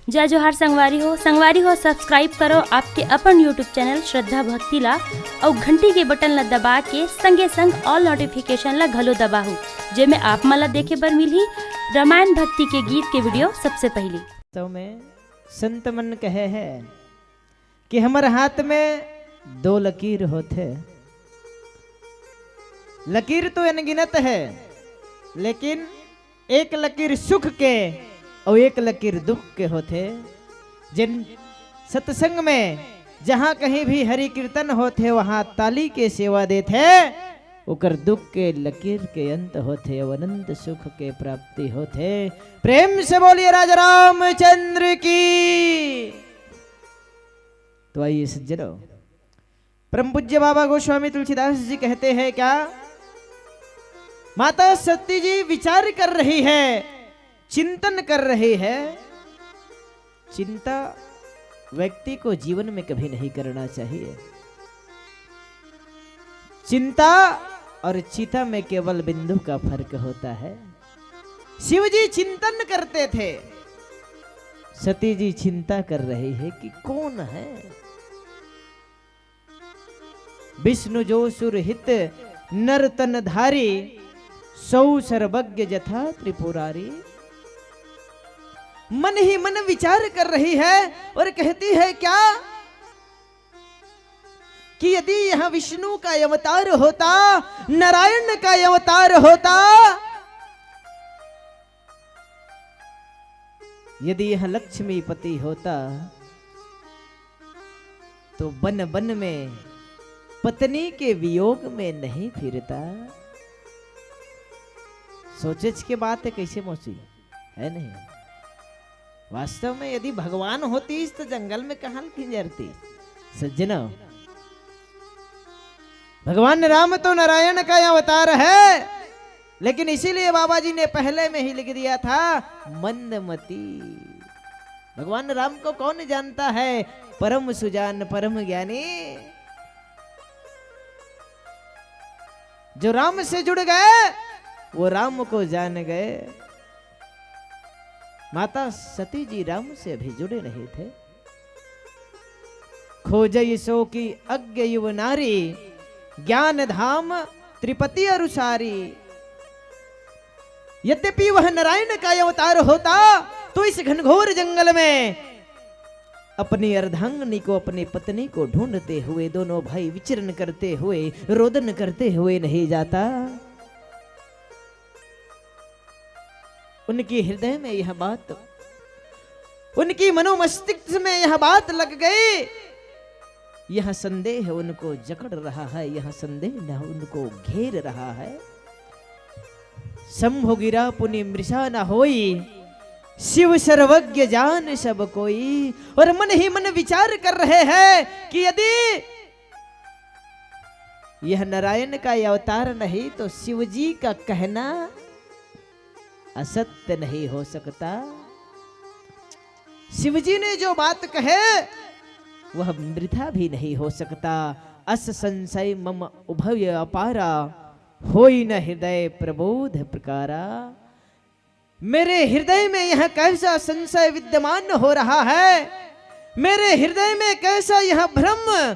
जय जोहार संगवारी हो सब्सक्राइब करो आपके अपन यूट्यूब चैनल श्रद्धा भक्ति ला और घंटी के बटन ला दबा के संगे संग ऑल नोटिफिकेशन ला घलो दबाहू जेमे आप मला देखे बर मिलही रामायण भक्ति के गीत के वीडियो सबसे पहले। तो में संत मन कहे है कि हमारे हाथ में दो लकीर होते, लकीर तो अनगिनत है लेकिन एक लकीर सुख के और एक लकीर दुख के होते। जिन सत्संग में जहां कहीं भी हरि कीर्तन होते वहां ताली के सेवा देते, उकर दुख के लकीर के अंत होते और अनंत सुख के प्राप्ति होते। प्रेम से बोलिए राजा रामचंद्र की। तो आइए सज्जनों, परम पूज्य बाबा गोस्वामी तुलसीदास जी कहते हैं क्या, माता सती जी विचार कर रही है, चिंतन कर रही है। चिंता व्यक्ति को जीवन में कभी नहीं करना चाहिए। चिंता और चिता में केवल बिंदु का फर्क होता है। शिव जी चिंतन करते थे, सती जी चिंता कर रही है कि कौन है। विष्णु जो सुरहित नर तन धारी, सौ सर्वज्ञ जथा त्रिपुरारी। मन ही मन विचार कर रही है और कहती है क्या कि यदि यहां विष्णु का अवतार होता, नारायण का अवतार होता, यदि यह लक्ष्मीपति होता तो बन बन में पत्नी के वियोग में नहीं फिरता। सोचेच के बात है कैसे मौसी है नहीं। वास्तव में यदि भगवान होती तो जंगल में कहां खिंजरती। सज्जनों, भगवान राम तो नारायण का अवतार है, लेकिन इसीलिए बाबा जी ने पहले में ही लिख दिया था मंदमती। भगवान राम को कौन जानता है? परम सुजान परम ज्ञानी। जो राम से जुड़ गए वो राम को जान गए। माता सती जी राम से अभी जुड़े नहीं थे। खोजई सो की अज्ञ युव नारी, ज्ञान धाम त्रिपति अनुसारी। यद्यपि वह नारायण का अवतार होता तो इस घनघोर जंगल में अपनी अर्धांगिनी को, अपनी पत्नी को ढूंढते हुए दोनों भाई विचरण करते हुए, रोदन करते हुए नहीं जाता। उनकी हृदय में यह बात, उनकी मनोमस्तिष्क में यह बात लग गई। यह संदेह उनको जकड़ रहा है, यह संदेह न उनको घेर रहा है। शंभु गिरा पुनि मृषा न होई, शिव सर्वज्ञ जान सब कोई। और मन ही मन विचार कर रहे हैं कि यदि यह नारायण का अवतार नहीं तो शिव जी का कहना असत्य नहीं हो सकता। शिव जी ने जो बात कहे वह वृथा भी नहीं हो सकता। अस संशय मम उभय अपारा, होई न हृदय प्रबोध प्रकारा। मेरे हृदय में यह कैसा संशय विद्यमान हो रहा है, मेरे हृदय में कैसा यह भ्रम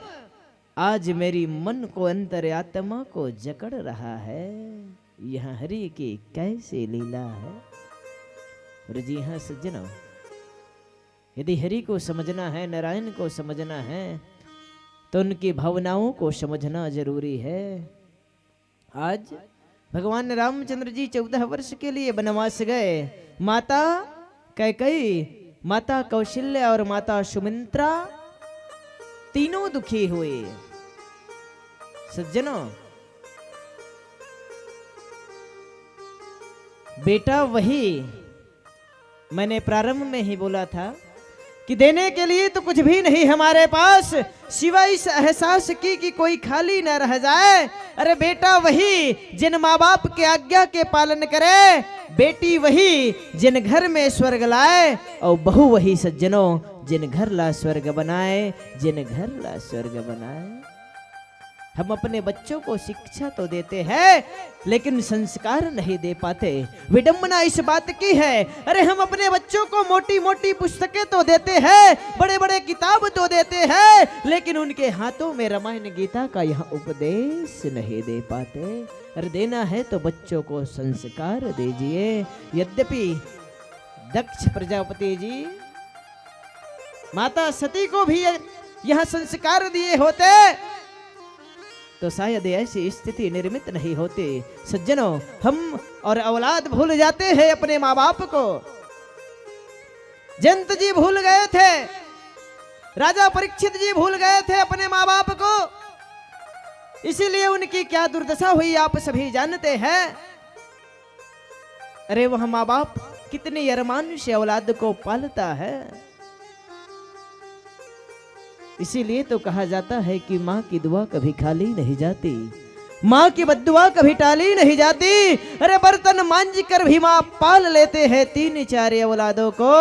आज मेरी मन को, अंतरात्मा को जकड़ रहा है। यह हरि की कैसे लीला है। और जी हाँ सज्जनों, यदि हरि को समझना है, नारायण को समझना है तो उनकी भावनाओं को समझना जरूरी है। आज भगवान रामचंद्र जी 14 वर्ष के लिए वनवास गए। माता कैकेयी, माता कौशल्या और माता सुमित्रा तीनों दुखी हुए। सज्जनों, बेटा वही मैंने प्रारंभ में ही बोला था कि देने के लिए तो कुछ भी नहीं हमारे पास, सिवाय इस एहसास की कि कोई खाली न रह जाए। अरे बेटा वही जिन माँ बाप के आज्ञा के पालन करे, बेटी वही जिन घर में स्वर्ग लाए, और बहू वही सज्जनों जिन घर ला स्वर्ग बनाए, जिन घर ला स्वर्ग बनाए। हम अपने बच्चों को शिक्षा तो देते हैं लेकिन संस्कार नहीं दे पाते। विडंबना इस बात की है, अरे हम अपने बच्चों को मोटी मोटी पुस्तकें तो देते हैं, बड़े बड़े किताब तो देते हैं, लेकिन उनके हाथों में रामायण गीता का यहाँ उपदेश नहीं दे पाते। अरे देना है तो बच्चों को संस्कार दीजिए। यद्यपि दक्ष प्रजापति जी माता सती को भी यह संस्कार दिए होते तो शायद ऐसी स्थिति निर्मित नहीं होती। सज्जनों, हम और औलाद भूल जाते हैं अपने माँ बाप को। जयंत जी भूल गए थे, राजा परीक्षित जी भूल गए थे अपने माँ बाप को, इसीलिए उनकी क्या दुर्दशा हुई आप सभी जानते हैं। अरे वह माँ बाप कितने अरमान से औलाद को पालता है। इसीलिए तो कहा जाता है कि माँ की दुआ कभी खाली नहीं जाती, माँ की बद्दुआ कभी टाली नहीं जाती। अरे बर्तन मांझ कर भी माँ पाल लेते हैं 3-4 औलादों को,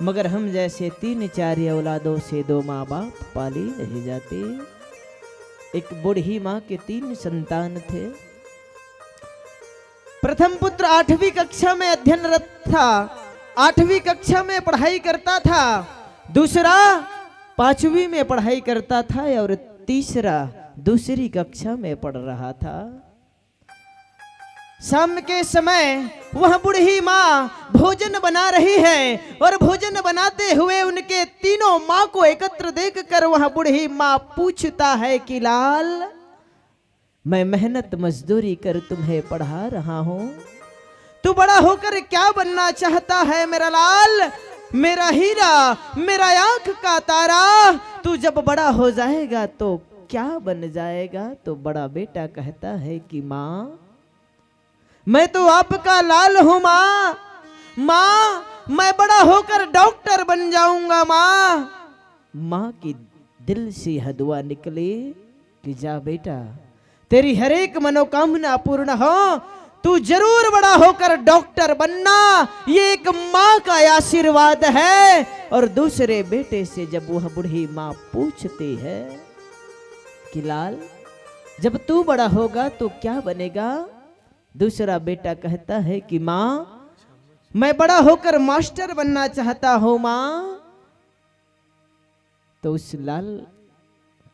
मगर हम जैसे 3-4 औलादों से 2 माँ बाप पाली नहीं जाती। एक बूढ़ी माँ के 3 संतान थे। प्रथम पुत्र 8वीं कक्षा में अध्ययनरत था, 8वीं कक्षा में पढ़ाई करता था। दूसरा 5वीं में पढ़ाई करता था और तीसरा दूसरी कक्षा में पढ़ रहा था। शाम के समय वह बूढ़ी माँ भोजन बना रही है और भोजन बनाते हुए उनके तीनों माँ को एकत्र देखकर वह बूढ़ी माँ पूछता है कि लाल, मैं मेहनत मजदूरी कर तुम्हें पढ़ा रहा हूं, तू बड़ा होकर क्या बनना चाहता है मेरा लाल, मेरा हीरा, मेरा आंख का तारा, तू जब बड़ा हो जाएगा तो क्या बन जाएगा। तो बड़ा बेटा कहता है कि माँ, मैं तो आपका लाल हूं माँ, माँ मैं बड़ा होकर डॉक्टर बन जाऊंगा माँ। माँ की दिल से यह दुआ निकली कि जा बेटा, तेरी हर एक मनोकामना पूर्ण हो, तू जरूर बड़ा होकर डॉक्टर बनना, ये एक माँ का आशीर्वाद है। और दूसरे बेटे से जब वह बूढ़ी माँ पूछती है कि लाल, जब तू बड़ा होगा तो क्या बनेगा, दूसरा बेटा कहता है कि माँ, मैं बड़ा होकर मास्टर बनना चाहता हूं माँ। तो उस लाल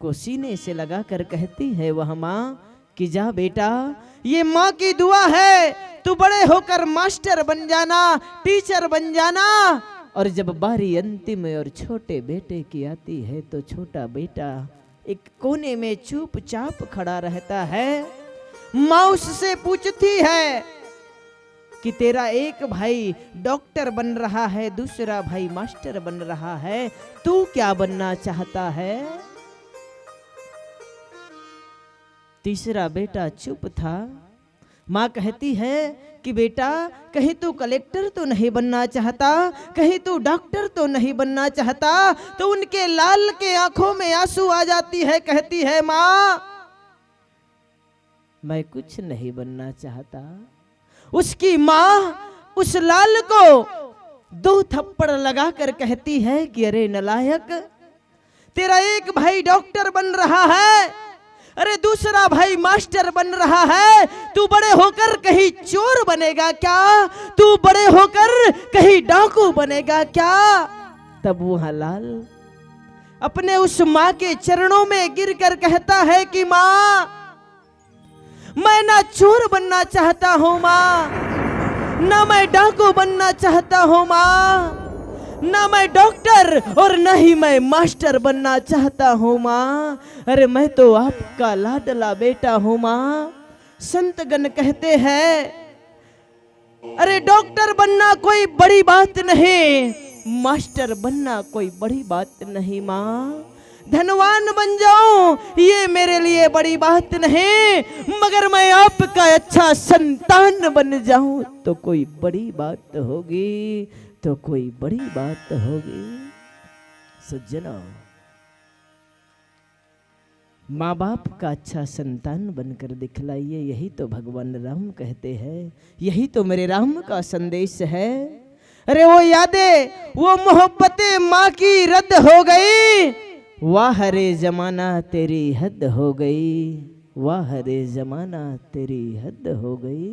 को सीने से लगाकर कहती है वह माँ कि जा बेटा, ये माँ की दुआ है, तू बड़े होकर मास्टर बन जाना, टीचर बन जाना। और जब बारी अंतिम और छोटे बेटे की आती है तो छोटा बेटा एक कोने में चुपचाप खड़ा रहता है। माँ उससे पूछती है कि तेरा एक भाई डॉक्टर बन रहा है, दूसरा भाई मास्टर बन रहा है, तू क्या बनना चाहता है। तीसरा बेटा चुप था। माँ कहती है कि बेटा, कहीं तू कलेक्टर तो नहीं बनना चाहता, कहीं तू डॉक्टर तो नहीं बनना चाहता। तो उनके लाल के आंखों में आंसू आ जाती है, कहती है माँ, मैं कुछ नहीं बनना चाहता। उसकी माँ उस लाल को 2 थप्पड़ लगाकर कहती है कि अरे नलायक, तेरा एक भाई डॉक्टर बन रहा है, अरे दूसरा भाई मास्टर बन रहा है, तू बड़े होकर कहीं चोर बनेगा क्या, तू बड़े होकर कहीं डाकू बनेगा क्या। तब वह लाल अपने उस माँ के चरणों में गिरकर कहता है कि माँ, मैं ना चोर बनना चाहता हूँ माँ, ना मैं डाकू बनना चाहता हूँ माँ, ना मैं डॉक्टर और न ही मैं मास्टर बनना चाहता हूँ माँ। अरे मैं तो आपका लाडला बेटा हूँ माँ। संतगण कहते हैं, अरे डॉक्टर बनना कोई बड़ी बात नहीं, मास्टर बनना कोई बड़ी बात नहीं माँ। धनवान बन जाऊं ये मेरे लिए बड़ी बात नहीं, मगर मैं आपका अच्छा संतान बन जाऊं तो कोई बड़ी बात होगी, तो कोई बड़ी बात होगी। सज्जनों, माँ बाप का अच्छा संतान बनकर दिखलाइए, यही तो भगवान राम कहते हैं, यही तो मेरे राम का संदेश है। अरे वो यादें, वो मोहब्बतें माँ की रद्द हो गई, वाह रे जमाना तेरी हद हो गई। वाह रे जमाना तेरी हद हो गई।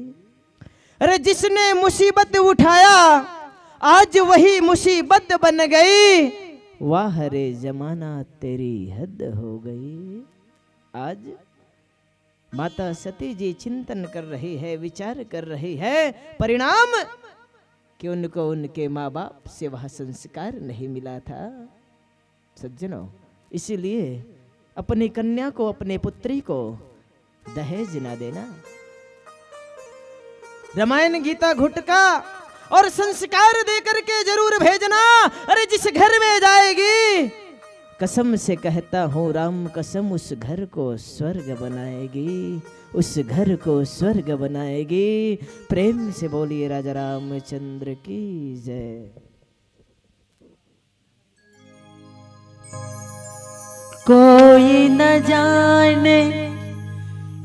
अरे जिसने मुसीबत उठाया आज वही मुसीबत बन गई, वाह रे जमाना तेरी हद हो गई। आज माता सती जी चिंतन कर रही है, विचार कर रही है, परिणाम कि उनको उनके माँ बाप से वह संस्कार नहीं मिला था। सज्जनों, इसीलिए अपनी कन्या को, अपने पुत्री को दहेज ना देना। रामायण गीता घुटका और संस्कार देकर के जरूर भेजना। अरे जिस घर में जाएगी, कसम से कहता हूँ राम कसम, उस घर को स्वर्ग बनाएगी, उस घर को स्वर्ग बनाएगी। प्रेम से बोलिए राजा रामचंद्र की जय। कोई न जाने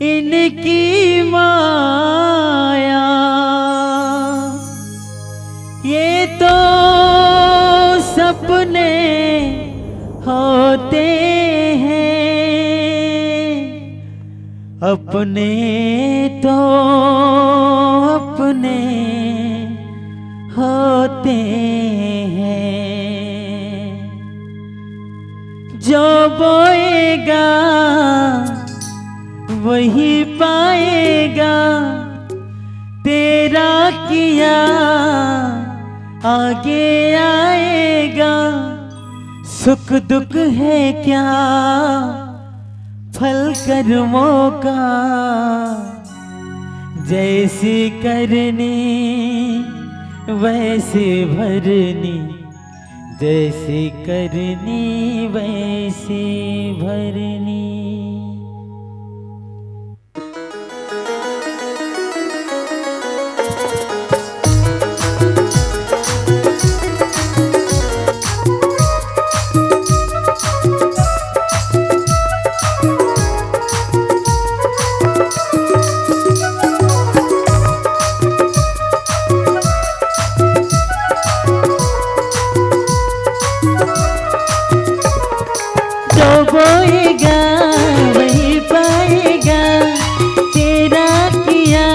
इनकी माया, ये तो सपने होते हैं, अपने तो अपने होते हैं। जो बोएगा वही पाएगा, तेरा किया आगे आएगा। सुख दुख है क्या फल कर्मों का, जैसी करनी वैसे भरनी, जैसी करनी वैसे भरनी। बोएगा वही पाएगा, तेरा किया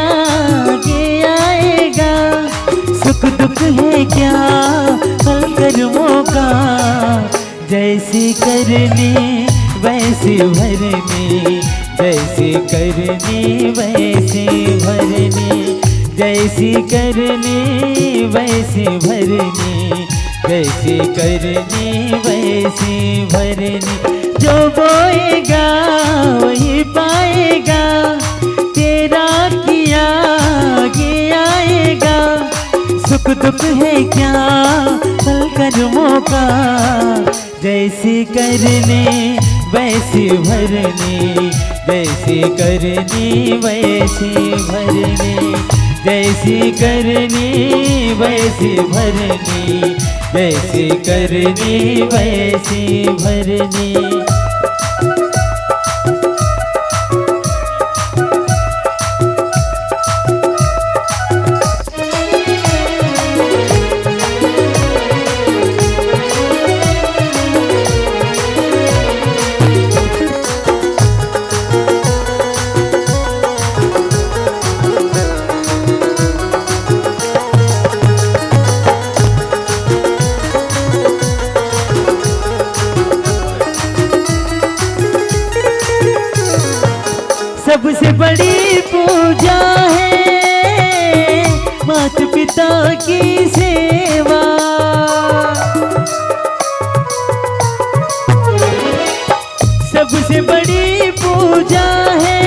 आगे आएगा। सुख दुख है क्या फल कर्मों का, जैसी करनी वैसे भरनी, जैसी करनी वैसे भरनी, जैसी करनी वैसे भरनी, जैसी करनी वैसे भरनी। जो बोएगा वही पाएगा, तेरा किया आगे आएगा। सुख दुख है क्या फल कर्मों का, जैसी करनी वैसी भरनी, जैसी करनी वैसी भरनी, जैसी करनी वैसी भरनी, जैसी करनी वैसी भरनी। सबसे बड़ी पूजा है माता पिता की सेवा, सबसे बड़ी पूजा है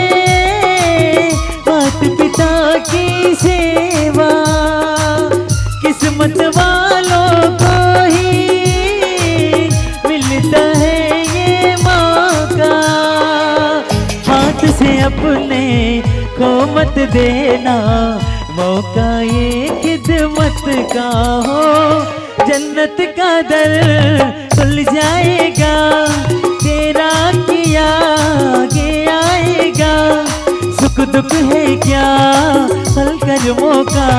माता पिता की सेवा। किस्मत वालों को ही मिलता है ये मौका, हाथ से अपने को मत देना मौका ये खिदमत का हो। जन्नत का दर खुल जाएगा, तेरा किया आगे आएगा। सुख दुख है क्या फल कर्मों का,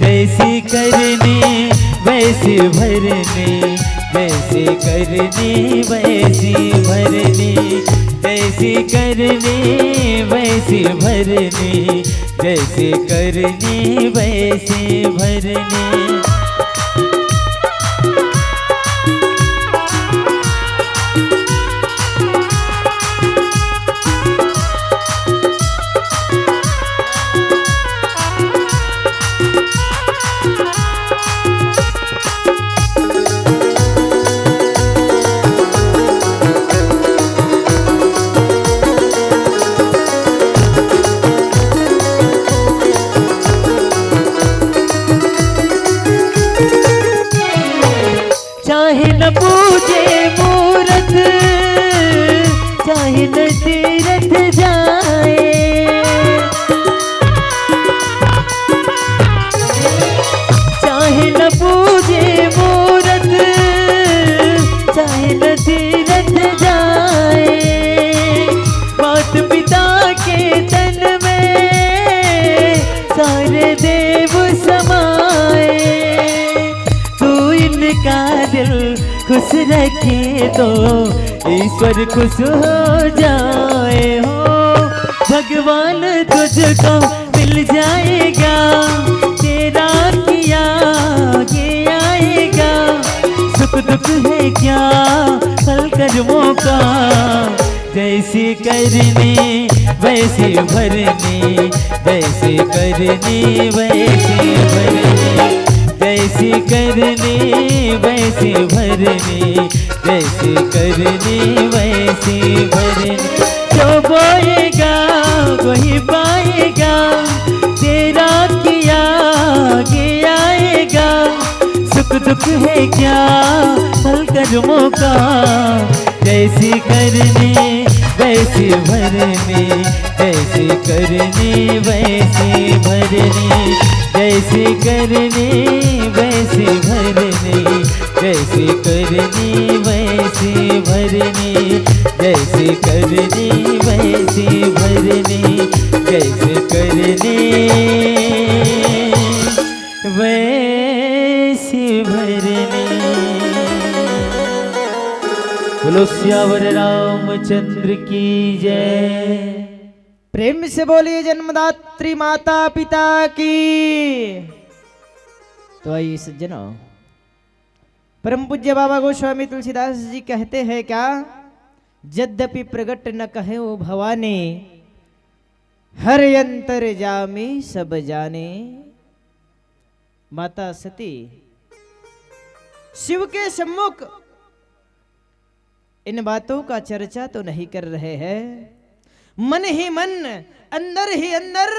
जैसी करनी वैसी भरनी, जैसे करनी वैसी भरनी, जैसी करनी वैसी भरनी, जैसे करनी वैसी भरनी। चाहे न पूजे मूरत, चाहे न तीरथ जाए, चाहे न पूजे मूरत, चाहे न तीरथ जाए, मात पिता के तन में सारे देव समाए। तू इनका दिल खुश रखे तो ईश्वर खुश हो जाए हो। भगवान तुझको मिल जाएगा, तेरा किया ये आएगा। सुख दुख है क्या फल कर्मों का, जैसी करनी वैसी भरनी, जैसी करनी वैसी भरनी, जैसी करनी वैसी भरनी, जैसी करनी वैसी भरनी। जो बोएगा वही पाएगा, तेरा किया ये आएगा। सुख दुख है क्या फल कर्मों का, जैसी करनी वैसी भरनी, जैसी करनी वैसी भरनी, जैसी करनी वैसी भरनी, जैसी करनी वैसी भरनी, जैसी करनी वैसी भरनी, जैसी करनी वैसी भरनी। बोलो सियावर रामचंद्र की जय। प्रेम से बोलिए जन्मदात्री माता पिता की। तो आइए सज्जनों, परम पूज्य बाबा गोस्वामी तुलसीदास जी कहते हैं क्या, यद्यपि प्रगट न कहे वो भवानी, हर अंतर जामी सब जाने। माता सती शिव के सम्मुख इन बातों का चर्चा तो नहीं कर रहे हैं, मन ही मन अंदर ही अंदर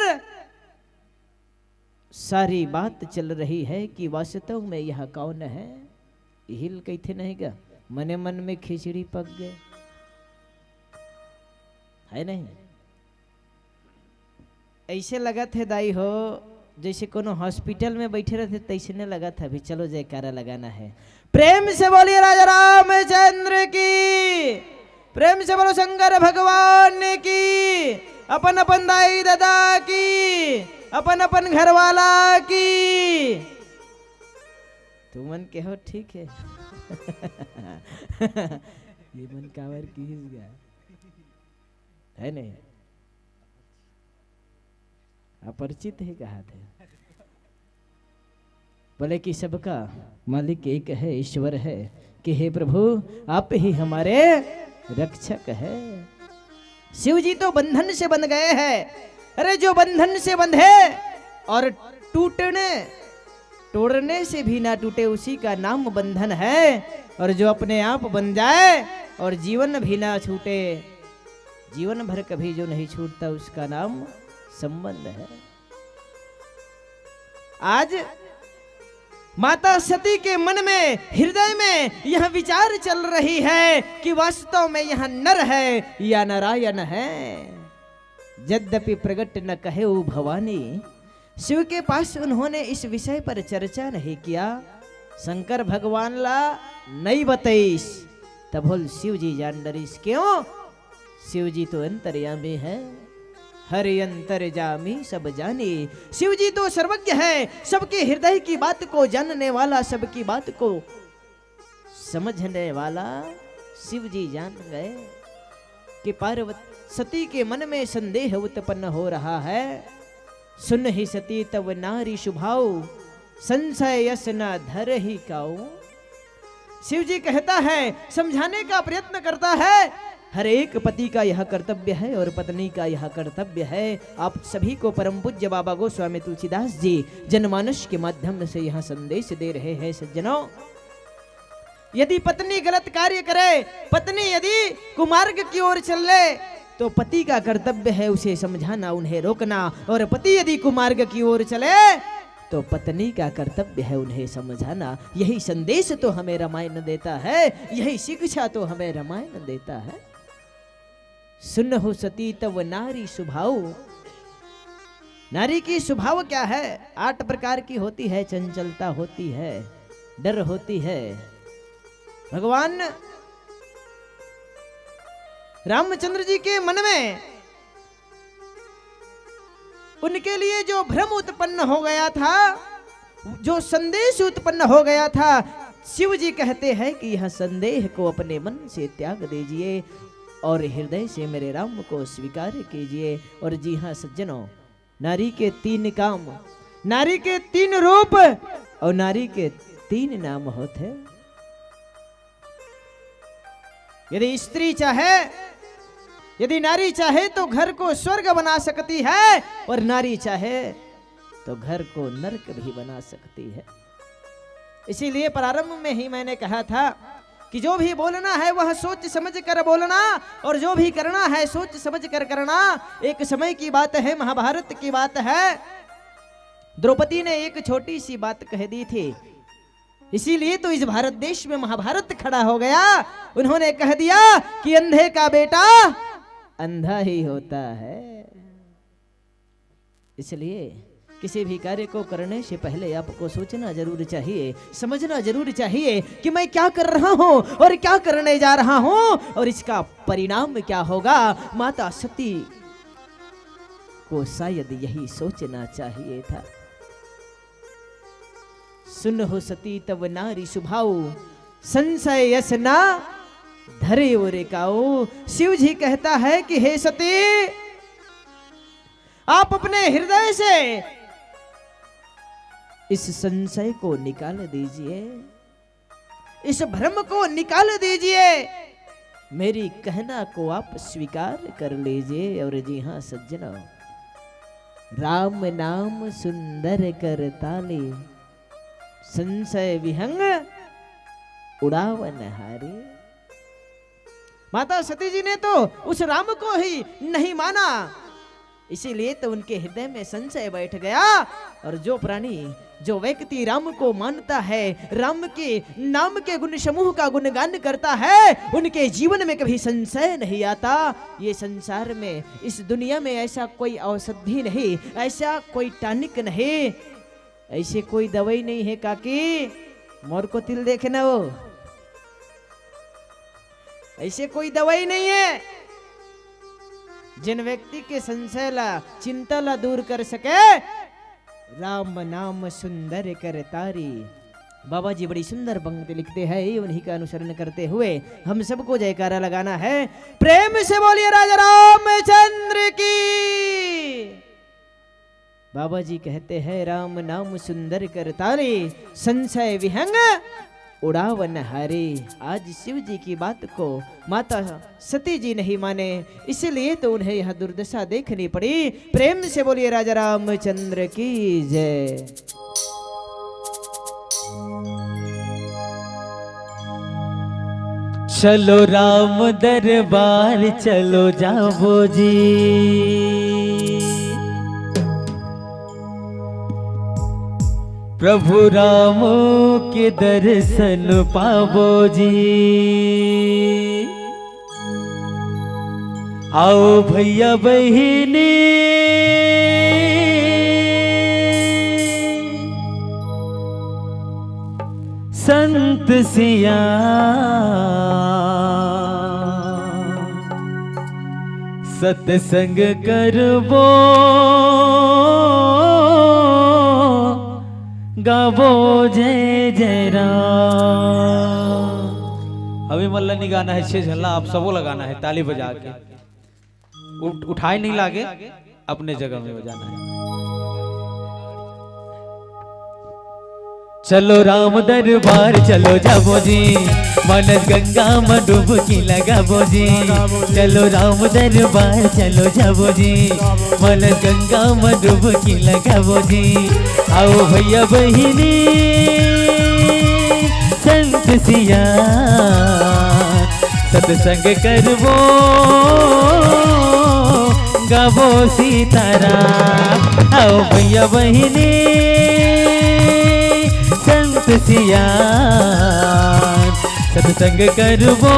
सारी बात चल रही है कि वास्तव में यह कौन है। हिल कही थे नहीं क्या, मने मन में खिचड़ी पक गए है नहीं। ऐसे लगा थे दाई हो जैसे कोनो हॉस्पिटल में बैठे रहते, तैसे ने लगा था अभी चलो जयकारा लगाना है। प्रेम से बोलिए राजा रामचंद्र की, प्रेम से बोलो शंकर भगवान की, अपन अपन दाई दादा की, अपन अपन घर वाला की। तू मन के हो ठीक है। ये मन कावर की गया है नहीं, अपरिचित है कहा थे। बोले कि सबका मालिक एक है, ईश्वर है, कि हे प्रभु आप ही हमारे रक्षक है। शिव जी तो बंधन से बंध गए हैं। अरे जो बंधन से बंधे और टूटने तोड़ने से भी ना टूटे, उसी का नाम बंधन है। और जो अपने आप बन जाए और जीवन भी ना छूटे, जीवन भर कभी जो नहीं छूटता, उसका नाम संबंध है। आज माता सती के मन में, हृदय में यह विचार चल रही है कि वास्तव में यह नर है या नारायण है। यद्यपि प्रगट न कहे वो भवानी, शिव के पास उन्होंने इस विषय पर चर्चा नहीं किया। शंकर भगवान ला नहीं बताइस, तब बोल शिव जी जान डरिस। क्यों? शिव जी तो अंतर्यामी है, हर अंतर जामी सब जाने। शिव जी तो सर्वज्ञ है, सबके हृदय की बात को जानने वाला, सबकी बात को समझने वाला शिव जी जान गए कि पार्वती सती के मन में संदेह उत्पन्न हो रहा है। सुन ही सती तब नारी शुभाऊ, संशय यस न धर ही काऊ। शिव जी कहता है, समझाने का प्रयत्न करता है, हर एक पति का यह कर्तव्य है और पत्नी का यह कर्तव्य है। आप सभी को परम पूज्य बाबा गोस्वामी तुलसीदास जी जनमानस के माध्यम से यह संदेश दे रहे हैं। सज्जनों, यदि पत्नी गलत कार्य करे, पत्नी यदि कुमार्ग की ओर चले, तो पति का कर्तव्य है उसे समझाना, उन्हें रोकना। और पति यदि कुमार्ग की ओर चले, तो पत्नी का कर्तव्य है उन्हें समझाना। यही संदेश तो हमें रामायण देता है, यही शिक्षा तो हमें रामायण देता है। सुन हो सती तब नारी स्वभाव। नारी की स्वभाव क्या है? 8 प्रकार की होती है। चंचलता होती है, डर होती है। भगवान रामचंद्र जी के मन में उनके लिए जो भ्रम उत्पन्न हो गया था, जो संदेश उत्पन्न हो गया था, शिव जी कहते हैं कि यह संदेह को अपने मन से त्याग दीजिए और हृदय से मेरे राम को स्वीकार कीजिए। और जी हाँ सज्जनों, नारी के 3 काम, नारी के 3 रूप और नारी के 3 नाम होते हैं। यदि स्त्री चाहे, यदि नारी चाहे तो घर को स्वर्ग बना सकती है, और नारी चाहे तो घर को नरक भी बना सकती है। इसीलिए प्रारंभ में ही मैंने कहा था कि जो भी बोलना है वह सोच समझ कर बोलना, और जो भी करना है सोच समझ कर करना। एक समय की बात है, महाभारत की बात है। द्रौपदी ने एक छोटी सी बात कह दी थी, इसीलिए तो इस भारत देश में महाभारत खड़ा हो गया। उन्होंने कह दिया कि अंधे का बेटा अंधा ही होता है। इसलिए किसी भी कार्य को करने से पहले आपको सोचना जरूर चाहिए, समझना जरूर चाहिए कि मैं क्या कर रहा हूं और क्या करने जा रहा हूं और इसका परिणाम क्या होगा। माता सती को शायद यही सोचना चाहिए था। सुन हो सती तब नारी स्वभाव, संशय यस ना धरे ओरे काऊ। शिव जी कहता है कि हे सती, आप अपने हृदय से इस संशय को निकाल दीजिए, इस भ्रम को निकाल दीजिए, मेरी कहना को आप स्वीकार कर लीजिए। और जी हाँ सज्जनों, राम नाम सुंदर कर ताली, संशय विहंग उड़ावन हारे। माता सती जी ने तो उस राम को ही नहीं माना, इसीलिए तो उनके हृदय में संशय बैठ गया। और जो प्राणी, जो व्यक्ति राम को मानता है, राम के नाम के गुण समूह का गुणगान करता है, उनके जीवन में कभी संशय नहीं आता। ये संसार में, इस दुनिया में ऐसा कोई औषधि नहीं, ऐसा कोई टॉनिक नहीं, ऐसे कोई दवाई नहीं है काकी। मोर को तिल देखे ना, वो ऐसे कोई दवाई नहीं है जिन व्यक्ति के संशय ला, चिंता ला दूर कर सके। राम नाम सुंदर कर तारी। बाबा जी बड़ी सुंदर पंक्ति लिखते हैं, उन्हीं का अनुसरण करते हुए हम सबको जयकारा लगाना है। प्रेम से बोलिए राजा रामचंद्र की। बाबा जी कहते हैं, राम नाम सुंदर कर तारी, संशय विहंग उड़ावन हारे। आज शिव जी की बात को माता सती जी नहीं माने, इसलिए तो उन्हें यह दुर्दशा देखनी पड़ी। प्रेम से बोलिए राजा रामचंद्र की जय। चलो राम दरबार चलो जाओ जी, प्रभु राम के दर्शन पावो जी। आओ भैया बहिनी, संत सिया सत्संग करबो, गावो जय जय राम। अभी मल्ला नहीं गाना है, 6 झल्ला आप सबको लगाना है ताली बजा के। उठाए नहीं लागे, अपने जगह में बजाना है। चलो राम दरबार चलो जाबो जी, मानस गंगा में डुबकी लगाबो जी। चलो राम दरबार चलो जाबो जी, मानस गंगा में डुबकी लगाबो जी। आओ भैया बहिनी संत सिया सत्संग करबो, गाबो सीताराम। आओ भैया बहिनी संत सिया सत्संग करबो,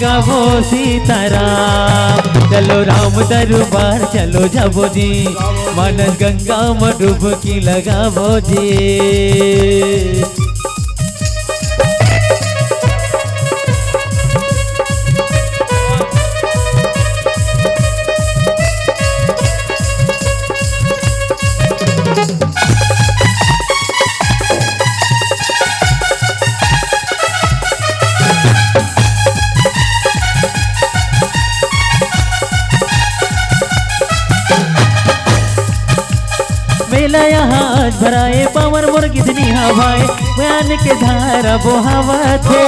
गाबो सीताराम। चलो राम दरबार चलो जाबो जी, मानस गंगा में डुबकी लगाबो जी। मेला यहाँ आज भराए, पावर मोर कितनी हवाए, ज्ञान के धारा बोहावा थे।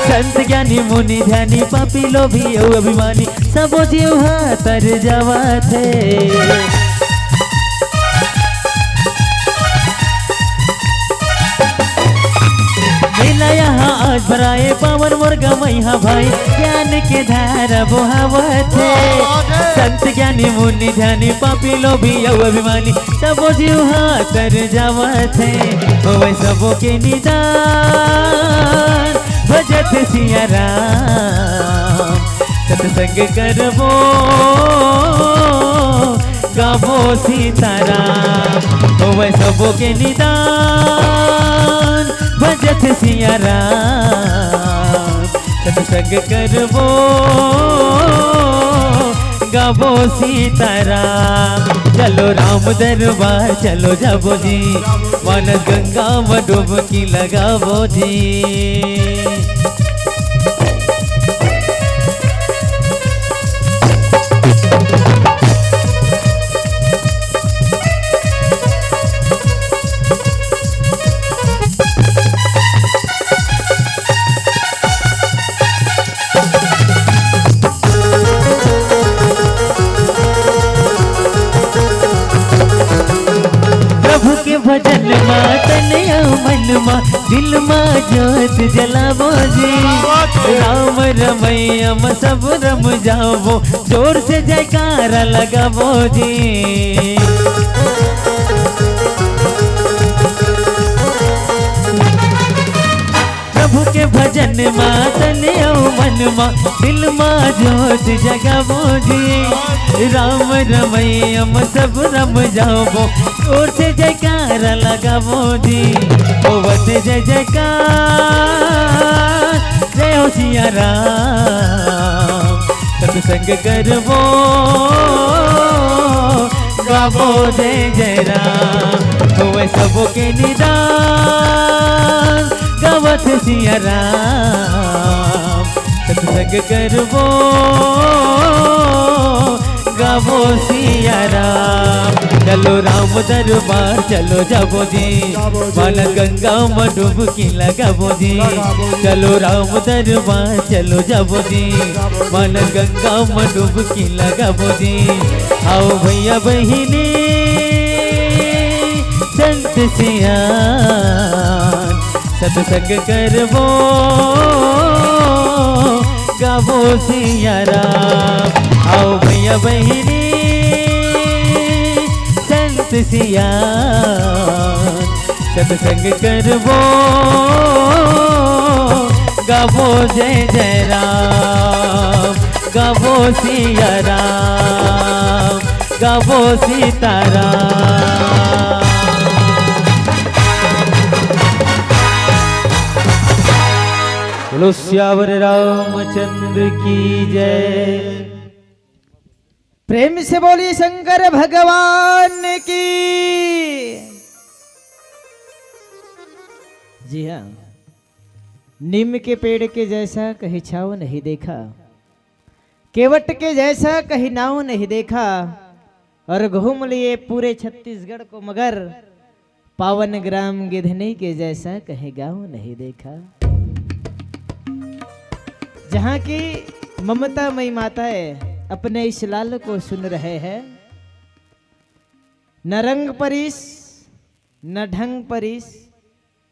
संत ज्ञानी मुनि ध्यानी पापी लोभी अभिमानी, सबो जीव तर जावा थे। मेला यहाँ आज भराए, पावन मोर गमैया भाई, ज्ञान के धारा बोहावत है। संत ज्ञानी मुनि ध्यानी पापी लोभी अभिमानी, सबो जीव तर जावत है। वै सबो के निदान भजत सिया राम, सत्संग करबो, गाबो सीताराम। वै सबो के निदान भजत सिया राम, सत्संग करबो, गाबो सीताराम। चलो राम दरबार चलो जाबो जी, मानस गंगा में डुबकी लगाबो जी। भजन मा तन मन मा दिल मा ज्योत जलावो जी। राम रमैया म सब रम जावो, जोर से जयकारा लगावो जी। प्रभु के भजन मा तन मन मा दिल मा ज्योत जगावो जी। राम रमैया म सब रम जावो, जोर से जयकारा लगावो जी। होवत जय जयकार, जय हो सिया राम, सत्संग करबो, गावो जय जय राम। होवे सबो के निदान, गावत सिया राम, सत्संग करबो, गावो सिया राम। चलो राम दरबार चलो जाबो जी, मानस गंगा में डुबकी लगाबो जी। चलो राम दरबार चलो जाबो जी, मानस गंगा में डुबकी लगाबो जी। आओ भैया बहिनी संत सिया सत्संग करबो, गावो सिया राम। आओ भैया बहिनी संत सिया सत्संग करबो, गावो जय जय राम, गावो सिया राम, गावो सीताराम। बोलो श्यावर रामचंद्र की जय। प्रेम से बोली शंकर भगवान की। जी हाँ, नीम के पेड़ के जैसा कहीं छाव नहीं देखा, केवट के जैसा कहीं नाव नहीं देखा, और घूम लिए पूरे छत्तीसगढ़ को मगर पावन ग्राम गिधनी के जैसा कहीं गांव नहीं देखा। जहां की ममता मई माताएं अपने इस लाल को सुन रहे हैं, न रंग परिस न ढंग परिस,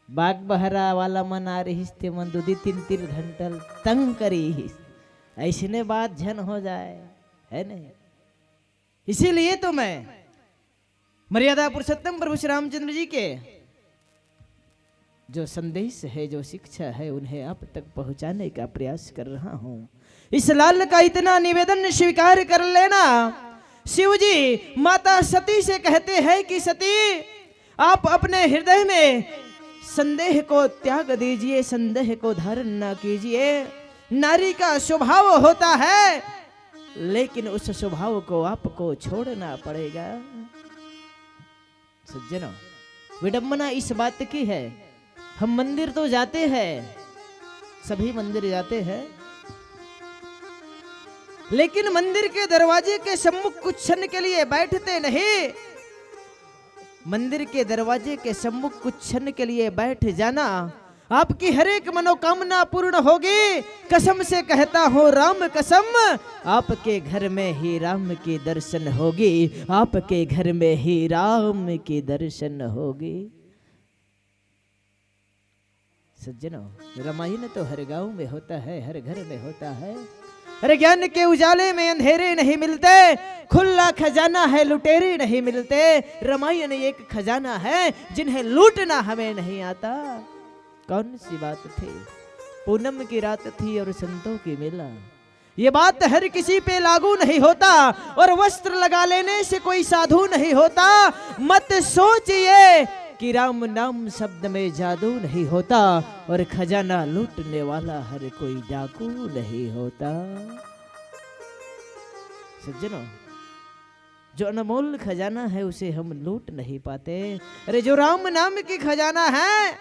बाग बहरा वाला मन आ रही ते मन दूधी तीन तीन घंटल तंग करी, ऐसने बात झन हो जाए है नहीं। इसीलिए तो मैं मर्यादा पुरुषोत्तम प्रभु श्री रामचंद्र जी के जो संदेश है, जो शिक्षा है, उन्हें आप तक पहुंचाने का प्रयास कर रहा हूं। इस लाल का इतना निवेदन स्वीकार कर लेना। शिव जी माता सती से कहते हैं कि सती आप अपने हृदय में संदेह को त्याग दीजिए, संदेह को धारण न कीजिए। नारी का स्वभाव होता है, लेकिन उस स्वभाव को आपको छोड़ना पड़ेगा। सज्जनों, विडंबना इस बात की है, हम मंदिर तो जाते हैं, सभी मंदिर जाते हैं, लेकिन मंदिर के दरवाजे के सम्मुख कुछ क्षण के लिए बैठते नहीं। मंदिर के दरवाजे के सम्मुख कुछ क्षण के लिए बैठ जाना, आपकी हर एक मनोकामना पूर्ण होगी। कसम से कहता हूँ, राम कसम, आपके घर में ही राम की दर्शन होगी, आपके घर में ही राम की दर्शन होगी। सज्जनों, रामायण तो हर गांव में होता है, हर घर में होता है। अरे ज्ञान के उजाले में अंधेरे नहीं मिलते, खुला खजाना है लुटेरे नहीं मिलते। रामायण एक खजाना है जिन्हें लूटना हमें नहीं आता। कौन सी बात थी? पूनम की रात थी और संतों की मेला। ये बात हर किसी पे लागू नहीं होता, और वस्त्र लगा लेने से कोई साधु नहीं होता। मत सोचिए कि राम नाम शब्द में जादू नहीं होता, और खजाना लूटने वाला हर कोई डाकू नहीं होता। सज्जनों, जो अनमोल खजाना है उसे हम लूट नहीं पाते। अरे जो राम नाम की खजाना है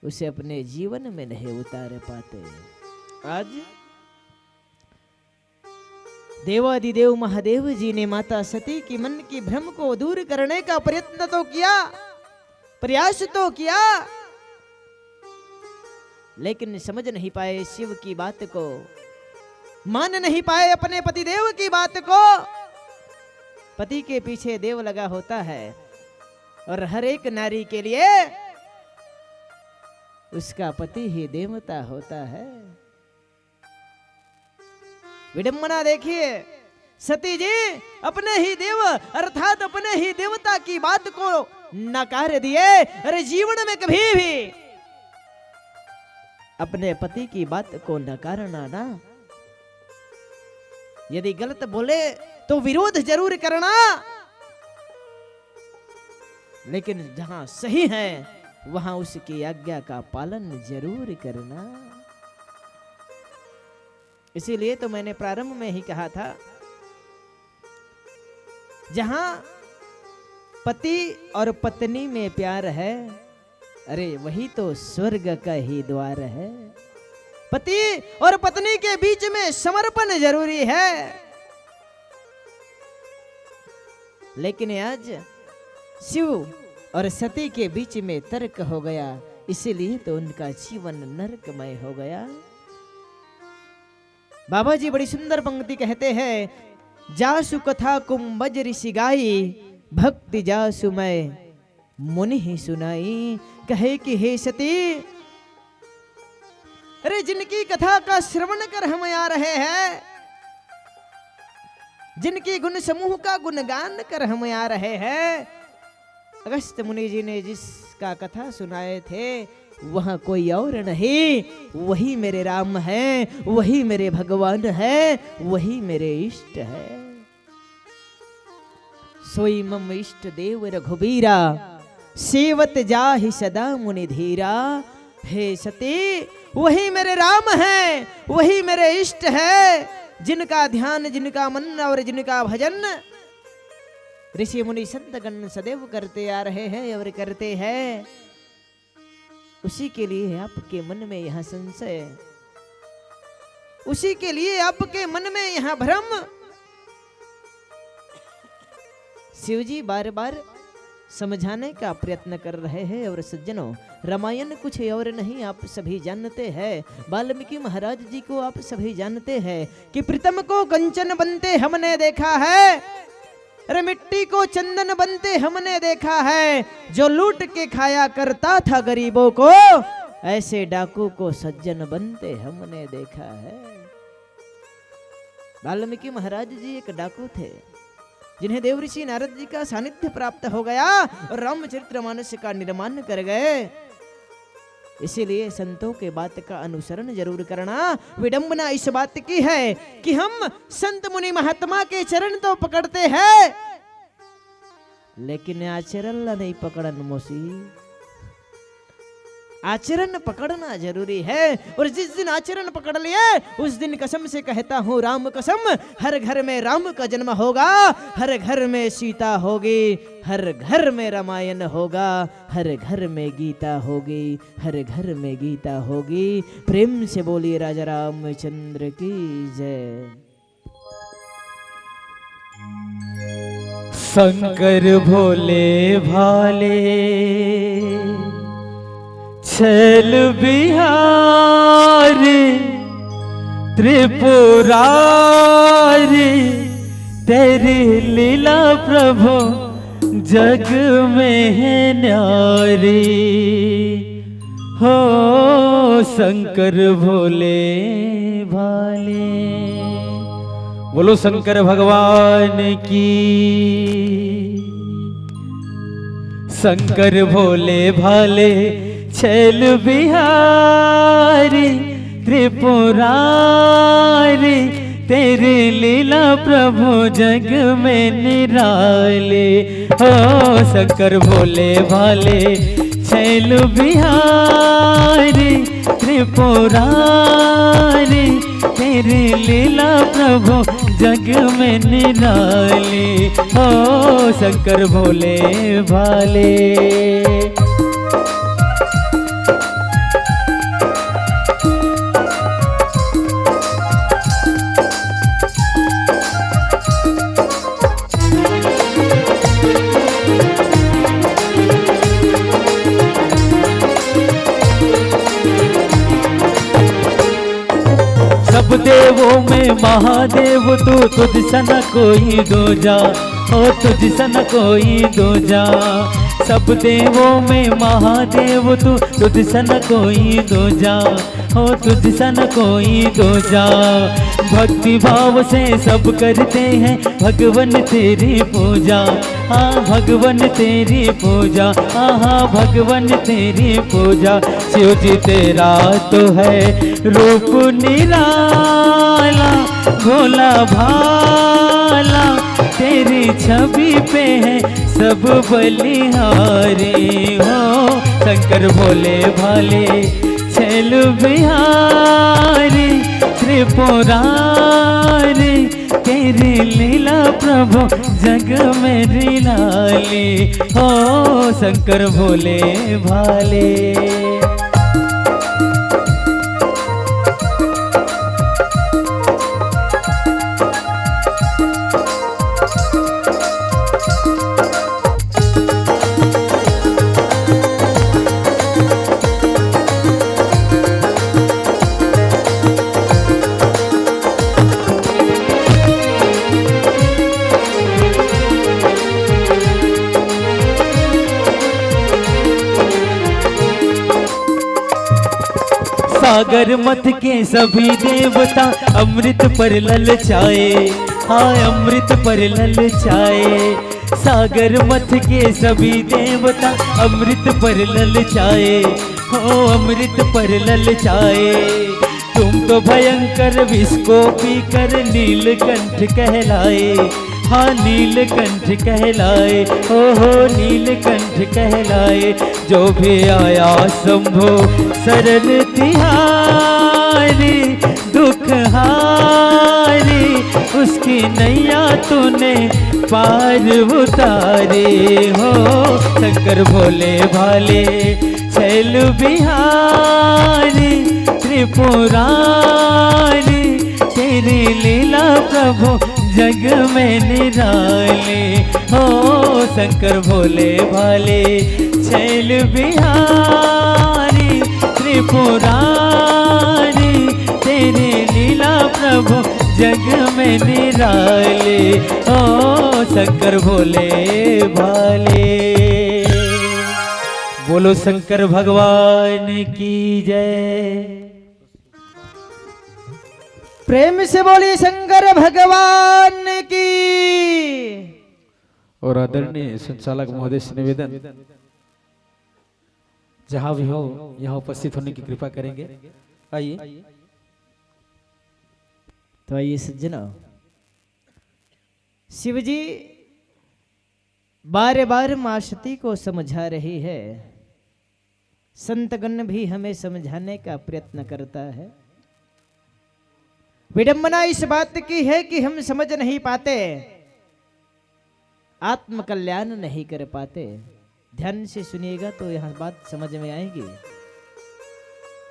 उसे अपने जीवन में नहीं उतार पाते। आज देवादिदेव महादेव जी ने माता सती की मन की भ्रम को दूर करने का प्रयत्न तो किया, प्रयास तो किया, लेकिन समझ नहीं पाए शिव की बात को, मान नहीं पाए अपने पति देव की बात को। पति के पीछे देव लगा होता है, और हर एक नारी के लिए उसका पति ही देवता होता है। विडंबना देखिए, सती जी अपने ही देव अर्थात अपने ही देवता की बात को नकार दिए। अरे जीवन में कभी भी अपने पति की बात को नकारना ना, यदि गलत बोले तो विरोध जरूर करना, लेकिन जहां सही है वहां उसकी आज्ञा का पालन जरूर करना। इसीलिए तो मैंने प्रारंभ में ही कहा था, जहां पति और पत्नी में प्यार है, अरे वही तो स्वर्ग का ही द्वार है। पति और पत्नी के बीच में समर्पण जरूरी है, लेकिन आज शिव और सती के बीच में तर्क हो गया, इसीलिए तो उनका जीवन नरकमय हो गया। बाबा जी बड़ी सुंदर पंक्ति कहते हैं, जासु कथा कुंभज ऋषि गाई, भक्ति जासु मैं मुनि ही सुनाई। कहे कि हे सती, अरे जिनकी कथा का श्रवण कर हम आ रहे हैं, जिनकी गुण समूह का गुणगान कर हम आ रहे हैं, अगस्त्य मुनि जी ने जिसका कथा सुनाए थे वह कोई और नहीं, वही मेरे राम हैं, वही मेरे भगवान हैं, वही मेरे इष्ट है। सोई मम इष्ट देव रघुबीरा, सेवत जाहि सदा मुनि धीरा। हे सती, वही मेरे राम हैं, वही मेरे इष्ट है, जिनका ध्यान, जिनका मन और जिनका भजन ऋषि मुनि संतगण सदैव करते आ रहे हैं और करते हैं। उसी के लिए आपके मन में यह संशय, उसी के लिए आपके मन में यह भ्रम। शिव जी बार बार समझाने का प्रयत्न कर रहे हैं। और सज्जनों, रामायण कुछ और नहीं, आप सभी जानते हैं। वाल्मीकि महाराज जी को आप सभी जानते हैं कि प्रीतम को कंचन बनते हमने देखा है, अरे मिट्टी को चंदन बनते हमने देखा है। जो लूट के खाया करता था गरीबों को, ऐसे डाकू को सज्जन बनते हमने देखा है। वाल्मीकि महाराज जी एक डाकू थे जिन्हें देवऋषि नारद जी का सानिध्य प्राप्त हो गया और रामचरितमानस का निर्माण कर गए। इसीलिए संतों के बात का अनुसरण जरूर करना। विडंबना इस बात की है कि हम संत मुनि महात्मा के चरण तो पकड़ते हैं, लेकिन आचरण नहीं पकड़न मोसी। आचरण पकड़ना जरूरी है। और जिस दिन आचरण पकड़ लिए उस दिन कसम से कहता हूँ, राम कसम, हर घर में राम का जन्म होगा, हर घर में सीता होगी, हर घर में रामायण होगा, हर घर में गीता होगी, हर घर में गीता होगी। प्रेम से बोलिए राजा रामचंद्र की जय। शंकर भोले भाले छल बिहारी त्रिपुरारी, तेरी लीला प्रभु जग में है न्यारी। हो शंकर भोले भाले, बोलो शंकर भगवान की। शंकर भोले भाले छल बिहारी त्रिपुरारी, तेरी लीला प्रभु जग में निराले। हो शंकर भोले भाले छल बिहारी त्रिपुरारी, तेरी लीला प्रभु जग में निराले। हो शंकर भोले भाले। सब देवों में महादेव तू, तुझ सन कोई दूजा, ओ तुझ सन कोई दूजा। सब देवों में महादेव तू, तुझ सन कोई दूजा, ओ तुझ सन कोई दूजा। भक्ति भाव से सब करते हैं भगवन तेरी पूजा, हाँ भगवन तेरी पूजा, हाँ भगवन तेरी पूजा। शिव जी तेरा तो है रूप निराला, भोला भाला, तेरी छवि पे है सब बलिहारी। हो शंकर भोले भाले छल बिहारी त्रिपुरारी, तेरी लीला प्रभु जग में निराली। हो शंकर भोले भाले। सागर मथ के सभी देवता अमृत पर ललचाए, हाँ अमृत पर ललचाए। सागर मथ के सभी देवता अमृत पर ललचाए, हो अमृत पर ललचाए। तुम तो भयंकर विष को पीकर नीलकंठ कहलाए, हाँ नीलकंठ कहलाए, ओहो नीलकंठ कहलाए। जो भी आया शंभो शरण तिहारी, दुख हारी, उसकी नैया तूने पार उतारे। हो शंकर भोले भाले शैल बिहारी त्रिपुरारी, तेरी लीला प्रभु जग में निराले। हो शंकर भोले भाले, शैल बिहारी त्रिपुरारी, तेरी लीला प्रभु जग में निराले। ओ शंकर भोले भाले। बोलो शंकर भगवान की जय। प्रेम से बोलिए शंकर भगवान की। और आदरणीय संचालक महोदय से निवेदन, जहां भी हो यहाँ उपस्थित होने की कृपा करेंगे। आइए। तो आइए सज्जनों, शिव जी बार बार मां सती को समझा रही है, संतगण भी हमें समझाने का प्रयत्न करता है। विडंबना इस बात की है कि हम समझ नहीं पाते, आत्म कल्याण नहीं कर पाते। ध्यान से सुनिएगा तो यह बात समझ में आएगी।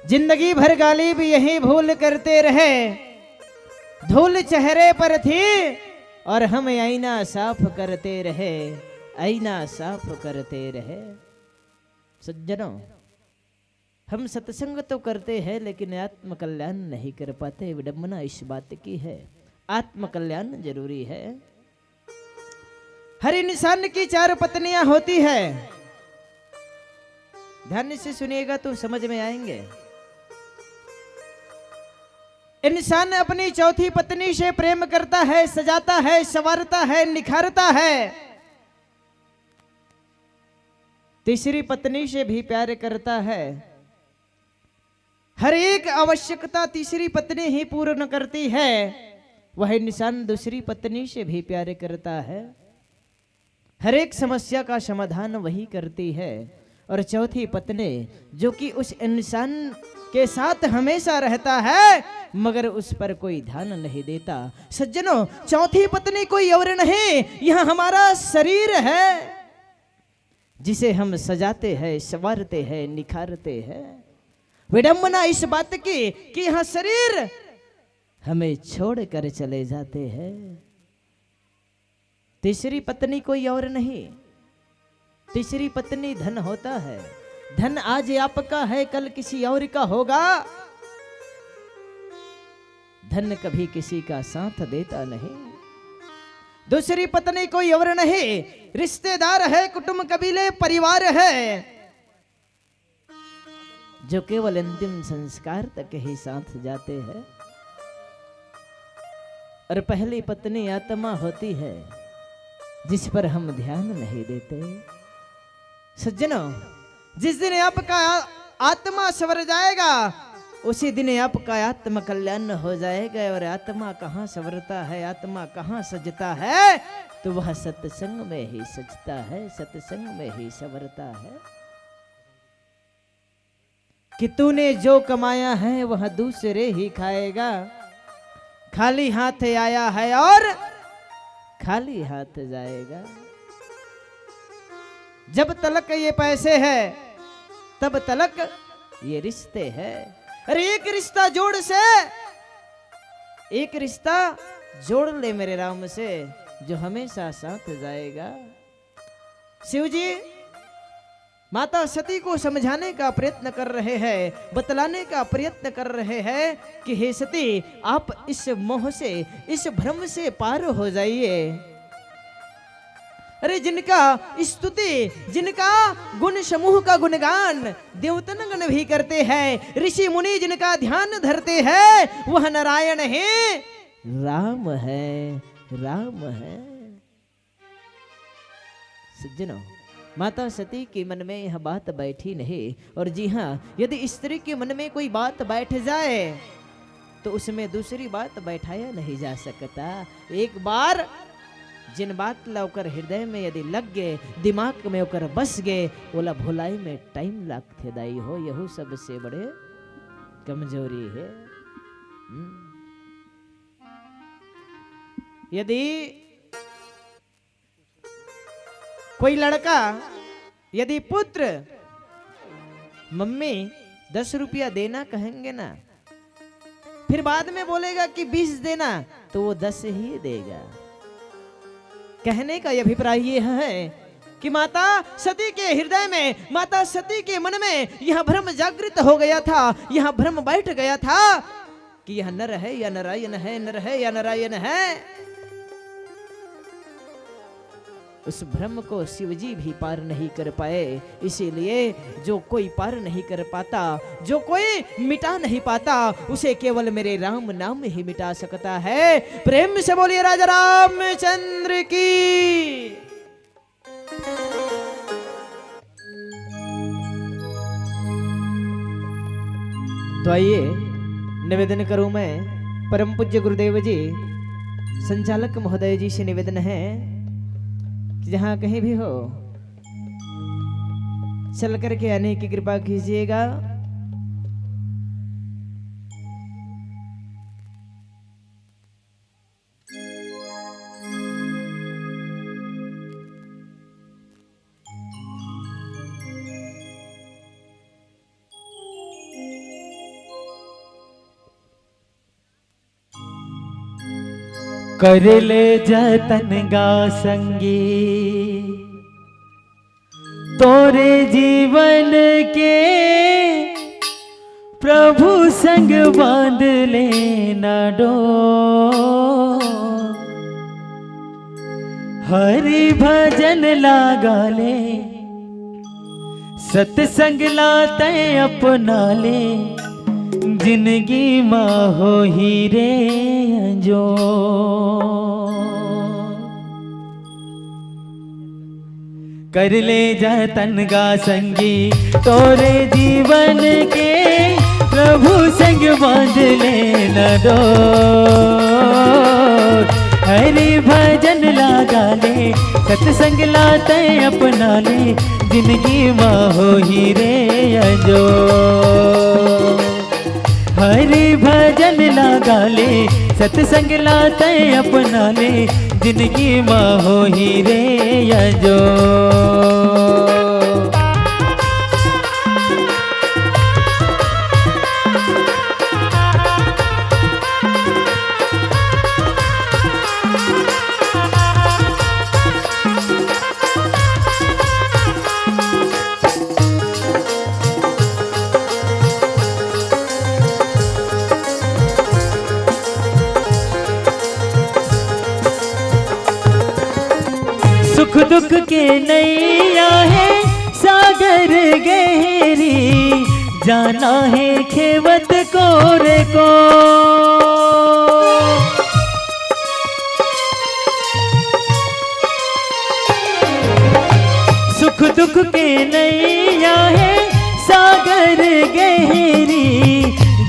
जिंदगी भर गाली भी यही भूल करते रहे, धूल चेहरे पर थी और हम आईना साफ करते रहे, आईना साफ करते रहे। सज्जनों, हम सत्संग तो करते हैं लेकिन आत्म कल्याण नहीं कर पाते। विडंबना इस बात की है। आत्म कल्याण जरूरी है। हर इंसान की 4 पत्नियां होती है। ध्यान से सुनिएगा तो समझ में आएंगे। इंसान अपनी चौथी पत्नी से प्रेम करता है, सजाता है, संवारता है, निखारता है। तीसरी पत्नी से भी प्यार करता है। हर एक आवश्यकता तीसरी पत्नी ही पूर्ण करती है। वह इंसान दूसरी पत्नी से भी प्यार करता है। हर एक समस्या का समाधान वही करती है। और चौथी पत्नी जो कि उस इंसान के साथ हमेशा रहता है मगर उस पर कोई ध्यान नहीं देता। सज्जनों, चौथी पत्नी कोई और नहीं, यह हमारा शरीर है जिसे हम सजाते हैं, संवारते हैं, निखारते हैं। विडंबना इस बात की कि यह शरीर हमें छोड़ कर चले जाते हैं। तीसरी पत्नी कोई और नहीं, तीसरी पत्नी धन होता है। धन आज आपका है, कल किसी और का होगा। धन कभी किसी का साथ देता नहीं। दूसरी पत्नी कोई और नहीं, रिश्तेदार है, कुटुंब, कबीले, परिवार है जो केवल अंतिम संस्कार तक ही साथ जाते हैं। और पहली पत्नी आत्मा होती है जिस पर हम ध्यान नहीं देते। सज्जनों, जिस दिन आपका आत्मा सवर जाएगा उसी दिन आपका आत्म कल्याण हो जाएगा। और आत्मा कहाँ सवरता है, आत्मा कहाँ सजता है, तो वह सत्संग में ही सजता है, सत्संग में ही सवरता है। कि तूने जो कमाया है वह दूसरे ही खाएगा। खाली हाथ आया है और खाली हाथ जाएगा। जब तलक ये पैसे है तब तलक ये रिश्ते हैं। अरे एक रिश्ता जोड़ से, एक रिश्ता जोड़ ले मेरे राम से जो हमेशा साथ जाएगा। शिव जी माता सती को समझाने का प्रयत्न कर रहे हैं, बतलाने का प्रयत्न कर रहे हैं कि हे सती, आप इस मोह से, इस भ्रम से पार हो जाइए। अरे जिनका स्तुति, जिनका गुण समूह का गुणगान देवतन गण भी करते हैं, ऋषि मुनि जिनका ध्यान धरते हैं, वह नारायण है, राम है, राम है। सज्जनों, माता सती के मन में यह बात बैठी नहीं। और जी हाँ, यदि स्त्री के मन में कोई बात बैठ जाए तो उसमें दूसरी बात बैठाया नहीं जा सकता। एक बार जिन बात लाकर हृदय में यदि लग गए, दिमाग में होकर बस गए, बोला भुलाई में टाइम लगते दाई हो, यही सबसे बड़े कमजोरी है। यदि कोई लड़का, यदि पुत्र मम्मी 10 रुपया देना कहेंगे ना, फिर बाद में बोलेगा कि 20 देना, तो वो 10 ही देगा। कहने का यह अभिप्राय ये है कि माता सती के हृदय में, माता सती के मन में यह भ्रम जागृत हो गया था, यह भ्रम बैठ गया था कि यह नर है या नारायण है, नर है या नारायण है। उस भ्रम को शिवजी भी पार नहीं कर पाए। इसीलिए जो कोई पार नहीं कर पाता, जो कोई मिटा नहीं पाता, उसे केवल मेरे राम नाम ही मिटा सकता है। प्रेम से बोलिए राजा रामचंद्र की। तो आइए निवेदन करूं मैं परम पूज्य गुरुदेव जी, संचालक महोदय जी से निवेदन है कि जहां कहीं भी हो चल करके आने की कृपा कीजिएगा। कर ले जतन गा संगी तोरे जीवन के, प्रभु संग बांध ले न डो। हरि भजन लागा ले, सत्संग लाते अपना ले, जिंदगी माँ हो हीरे जो। कर ले जतन गा संगी तोरे जीवन के, प्रभु संग बांध ले न डो। हरि भजन लागा ले, सत्संग लाते अपना ले, जिंदगी माँ हो हीरे जो। हरि भजन लागा ले, सत्संग लाते अपना ले, जिंदगी माँ हो हीरे जो। सुख दुख के नैया है सागर गहरी, जाना है खेवत कोरे को। सुख दुख के नैया है सागर गहरी,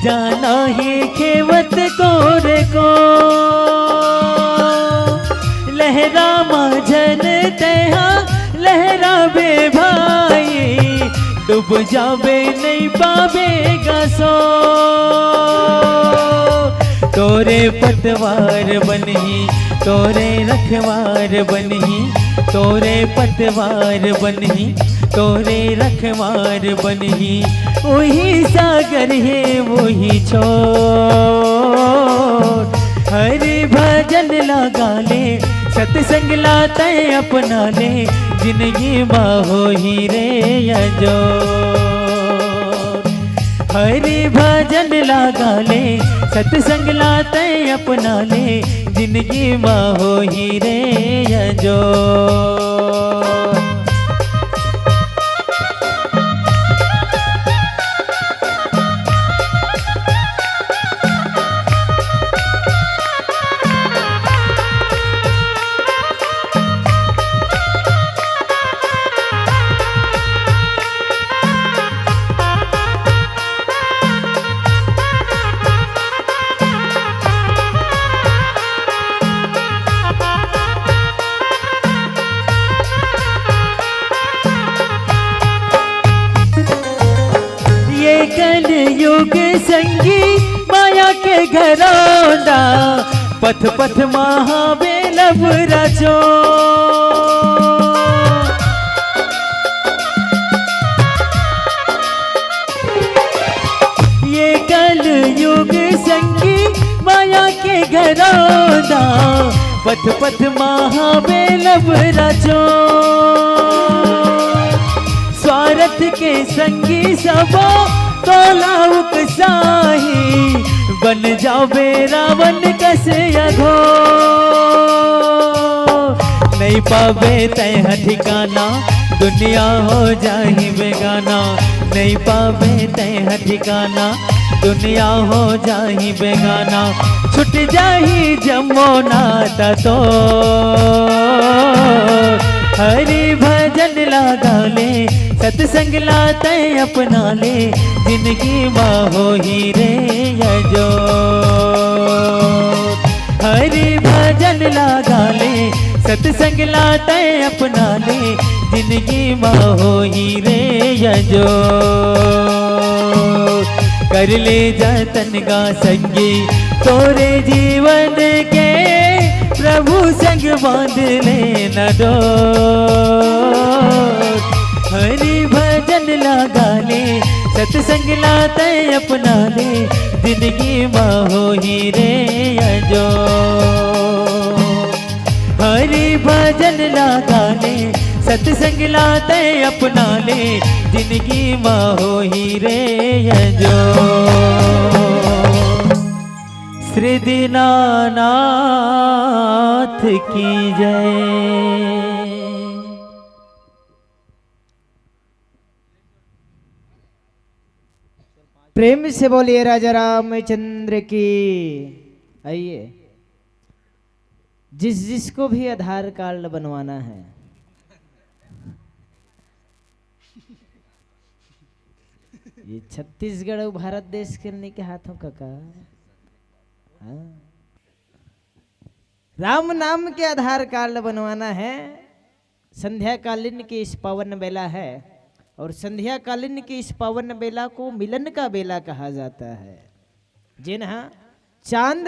जाना है खेवत कोरे को। लहरा माझन तेहा लहरा बे भाई, डूब जावे नहीं पावेगा सो। तोरे पतवार बनही, तोरे रखवार बनही, तोरे पतवार बनही, तोरे रखवार बनही। वही सागर है वही छोर, हरि भजन लगा ले, सत्संग लाते अपना ले, जिंदगी माँ हो हीरे जो। हरि भजन लगा ले, सत्संग लाते अपना ले, जिंदगी माँ हो हीरे जो। युग संगी माया के घरौंदा, पथ पथ महाबेलव रचो। युग संगी माया के घरौंदा पथ पथ महाबेलब रचो स्वार्थ के संगी सबो तोलाउक साही बन जावे रावण कसे अघो नहीं पावे तय ठिकाना दुनिया हो जाही बेगाना नहीं पावे तय ठिकाना दुनिया हो जाही बेगाना छुट जाही जमो नाता तो हरि भजन लगा ले सत्संग लाते अपना ले जिंदगी हो ही रे यजो हरि भजन लगा ले सत्संग लाते अपना ले जिंदगी हो ही रे यजो कर ले जतन का संगी तोरे जीवन के प्रभु संग बांध ले न डो हरि भजन लगा ले सत्संग लाते अपना ले जिंदगी हो ही रे यजो हरि भजन लगा ले सत्संग लाते अपना ले जिंदगी हो ही रे यजो श्री दीनानाथ की जय। प्रेम से बोलिए राजा रामचंद्र की। आइए, जिसको भी आधार कार्ड बनवाना है ये छत्तीसगढ़ और भारत देश के के हाथों का हाँ। राम नाम के आधार कार्ड बनवाना है। संध्या कालीन की इस पावन बेला है और संध्या कालीन की इस पावन बेला को मिलन का बेला कहा जाता है। जिन हाँ चांद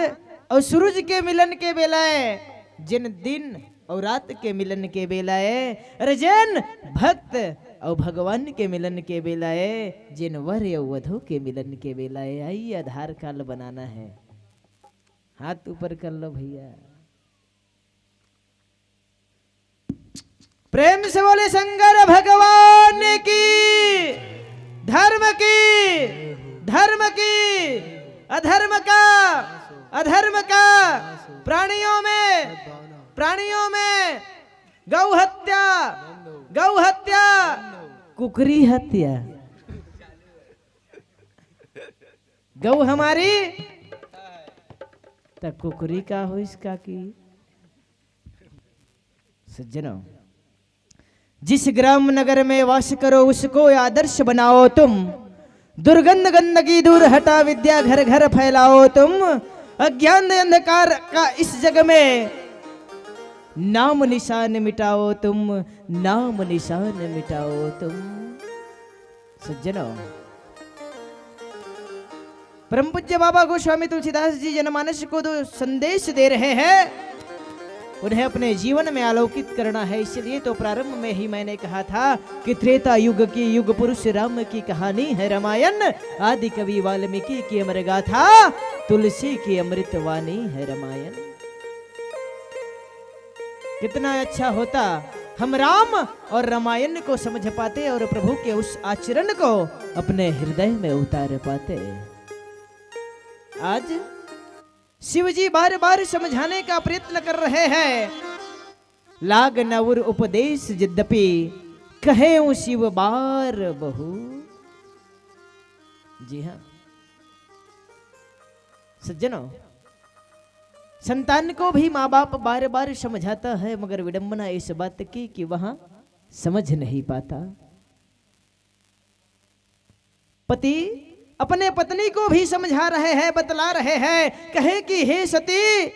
और सूरज के मिलन के बेला है, जिन दिन और रात के मिलन के बेला है, अरे जिन भक्त और भगवान के मिलन के बेला है, जिन वर और वधु के मिलन के बेला है। आइए आधार कार्ड बनाना है, हाथ ऊपर कर लो भैया। प्रेम से बोले शंकर भगवान की। धर्म की अधर्म का प्राणियों में गौ हत्या कुकरी हत्या। गौ हमारी तब कुकरी का हो इसका की। सज्जनों, जिस ग्राम नगर में वास करो उसको आदर्श बनाओ तुम। दुर्गंध गंदगी दूर हटा विद्या घर घर फैलाओ तुम। अज्ञान अंधकार का इस जग में नाम निशान मिटाओ तुम, नाम निशान मिटाओ तुम। सज्जनों, परम पूज्य बाबा गोस्वामी तुलसीदास जी जनमानस को जो संदेश दे रहे हैं उन्हें अपने जीवन में आलोकित करना है। इसलिए तो प्रारंभ में ही मैंने कहा था कि त्रेता युग की युग पुरुष राम की कहानी है रामायण। आदि कवि वाल्मीकि की अमर गाथा, तुलसी की अमृत वाणी है रामायण। कितना अच्छा होता हम राम और रामायण को समझ पाते और प्रभु के उस आचरण को अपने हृदय में उतार पाते। आज शिव जी बार बार समझाने का प्रयत्न कर रहे हैं। लाग नवर उपदेश यद्यपि कहे शिव बार बहु। जी हाँ सज्जनों, संतान को भी माँ बाप बार बार समझाता है, मगर विडंबना इस बात की कि वहां समझ नहीं पाता। पति अपने पत्नी को भी समझा रहे हैं, बतला रहे हैं, कहे कि हे सती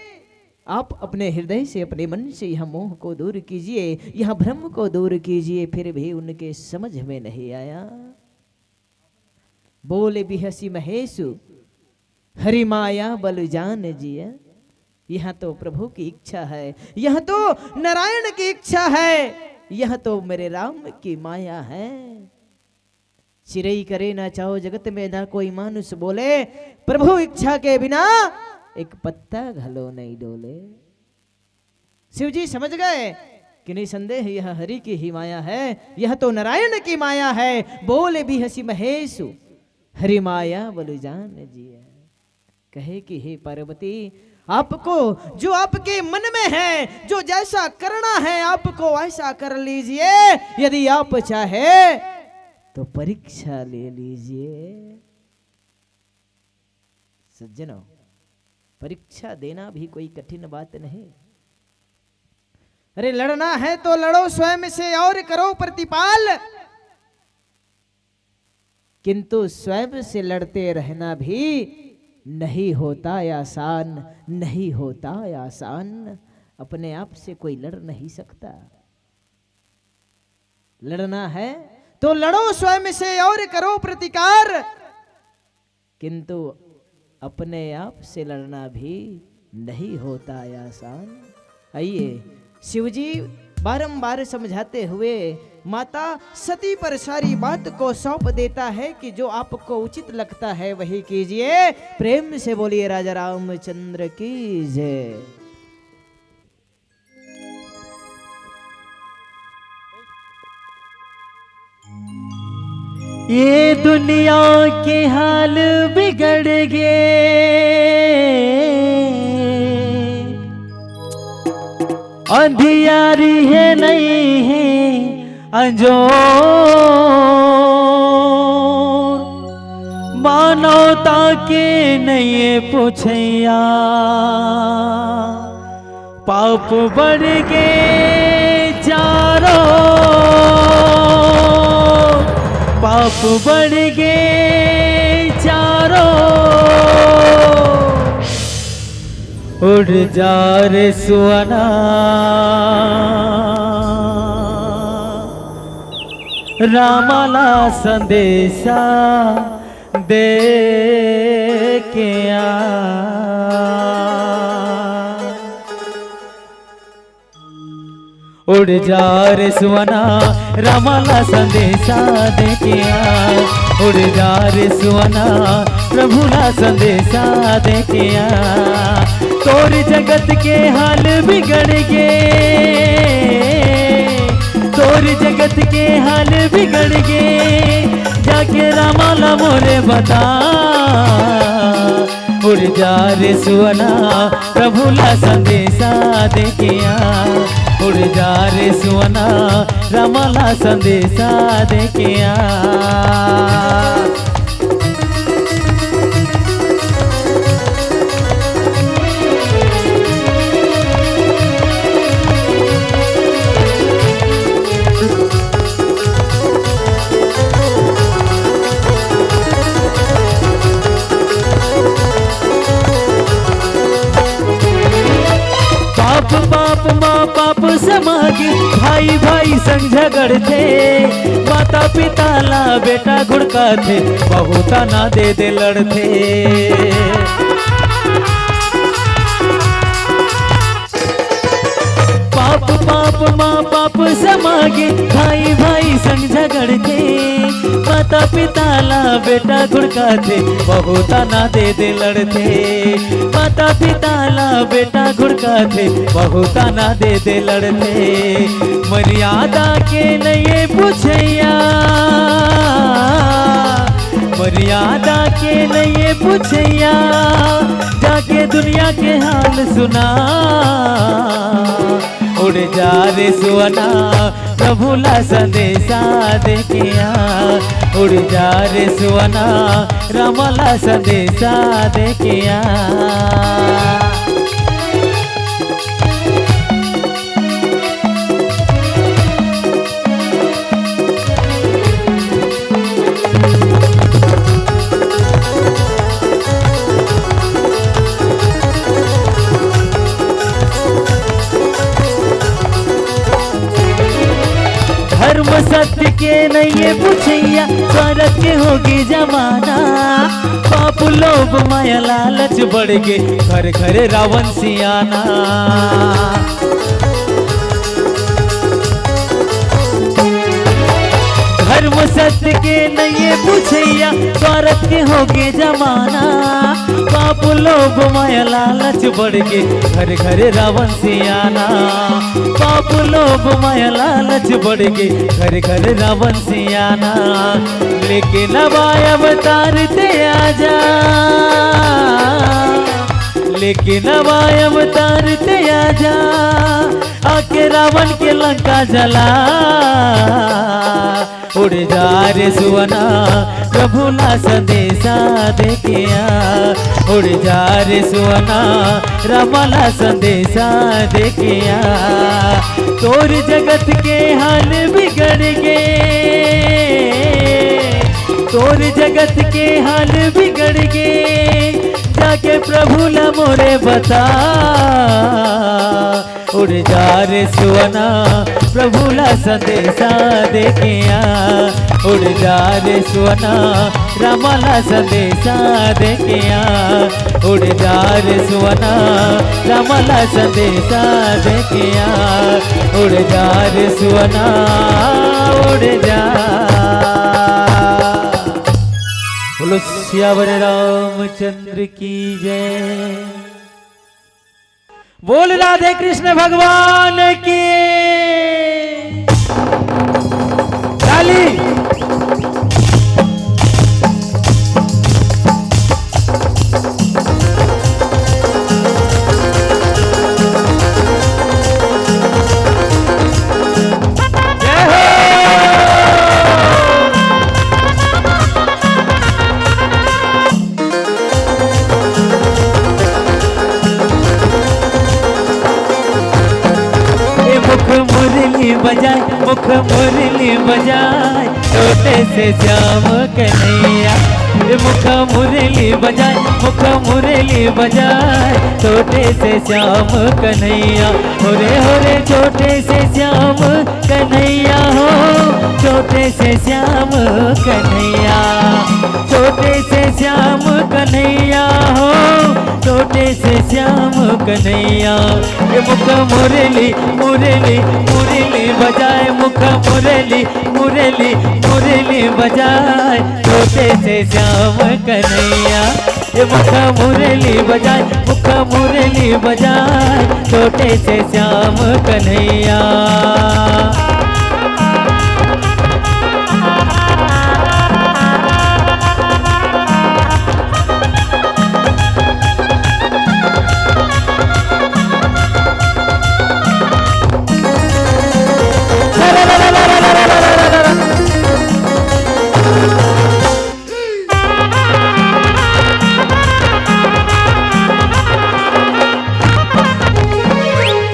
आप अपने हृदय से, अपने मन से यह मोह को दूर कीजिए, यह भ्रम को दूर कीजिए। फिर भी उनके समझ में नहीं आया। बोले बिहसी महेशु हरि माया बल जान जिया। यह तो प्रभु की इच्छा है, यह तो नारायण की इच्छा है, यह तो मेरे राम की माया है। चिरई करे ना चाहो जगत में ना कोई मानुष बोले, प्रभु इच्छा के बिना एक पत्ता घलो नहीं डोले। शिव जी समझ गए कि नहीं संदेह यह हरि की ही माया है, यह तो नारायण की माया है। बोले भी हसी महेशु हरि माया बोले जान जी। कहे कि हे पार्वती, आपको जो आपके मन में है, जो जैसा करना है आपको वैसा कर लीजिए। यदि आप चाहे तो परीक्षा ले लीजिए। सज्जनों, परीक्षा देना भी कोई कठिन बात नहीं। अरे लड़ना है तो लड़ो स्वयं से और करो प्रतिपाल, किंतु स्वयं से लड़ते रहना भी नहीं होता आसान, नहीं होता आसान। अपने आप से कोई लड़ नहीं सकता। लड़ना है तो लड़ो स्वयं से और करो प्रतिकार, किंतु अपने आप से लड़ना भी नहीं होता आसान। आइए शिवजी बारंबार समझाते हुए माता सती पर सारी बात को सौंप देता है कि जो आपको उचित लगता है वही कीजिए। प्रेम से बोलिए राजा रामचंद्र की जय। ये दुनिया के हाल बिगड़ गए, अंधियारी है नहीं है अंजोर, मानवता के नहीं पूछैया, पाप बढ़ गए चारों, पाप बढ़ गए चारों, उड़ जा रे सुअना, रामाला संदेशा दे के आ। उड़ जा रे सुअना, रामाला संदेशा दे के आ। उड़ जा रे सुअना, प्रभुला संदेशा दे के आ। तोर जगत के हाल बिगड़ गए, तोर जगत के हाल बिगड़ गए, जाके रामाला मोरे बता। उड़ जा रे सुअना, प्रभुला संदेशा दे के आ। उड़ जा रे सुअना, रामाला संदेशा दे के आ। पाप समागे भाई भाई संग झगड़ते, माता पिता ला बेटा घुड़का थे, बहुता ना दे दे लड़ते। पाप पाप माँ पाप समागे भाई भाई संग झगड़ते, माता पिता ला बेटा घुड़का थे, बहुता ना दे दे लड़ते। माता पिता ला बेटा घुड़का थे, बहुता ना दे दे लड़ते। मर्यादा के नहीं पूछैया, मर्यादा के नहीं पूछैया, जाके दुनिया के हाल सुना। उड़ जा रे सुअना, प्रभुला संदेशा दे के आ। उड़ जा रे सुअना, रामाला संदेशा दे के आ। धर्म सत्य के नहीं पूछैया, स्वार्थ के होगी जमाना। पाप लोभ माया लालच बढ़ के, घर घर रावण सियाना। धर्म सत्य के नहीं पूछैया, स्वार्थ के होगे जमाना। पाप लोभ माया लालच बढ़ के घर घर रावण से आना। पाप लोभ माया लालच बढ़ के घर घर रावण से आना। लेकिन अब अवतार ते आजा, लेकिन अब अवतार ते आजा, आके रावण के लंका जला। उड़ जा रे सुवना प्रभु ला संदेशा देके आ। उड़ जा रे सुवना रामला संदेशा देके आ। तोर जगत के हाल बिगड़ गए, तोर जगत के हाल बिगड़ गए, जाके प्रभु ला मोरे बता। उड़ जा रे सुवना प्रभु ला संदेशा देके आ। उड़ जा रे सुवना रामला संदेशा देके आ। उड़ जा रे सुवना रामला संदेशा देके आ। उड़ जा रे सुवना उड़ जा। बोलो सियावर रामचंद्र की जय। बोल राधे कृष्ण भगवान की ताली। बजाए मुख मुरली बजाए छोटे से श्याम कन्हैया। मुख मुरली बजाए मुख मुरली बजाए छोटे से श्याम कन्हैया। होरे होरे छोटे से श्याम कन्हैया हो, छोटे से श्याम कन्हैया। छोटे से श्याम कन्हैया हो, छोटे से श्याम कन्हैया। ये मुख मुरली मुरली मुरली बजाए, मुख मुरली मुरली मुरली बजाए छोटे से श्याम कन्हैया। ये मुख मुरली बजाए मुख मुरली बजाए छोटे से श्याम कन्हैया।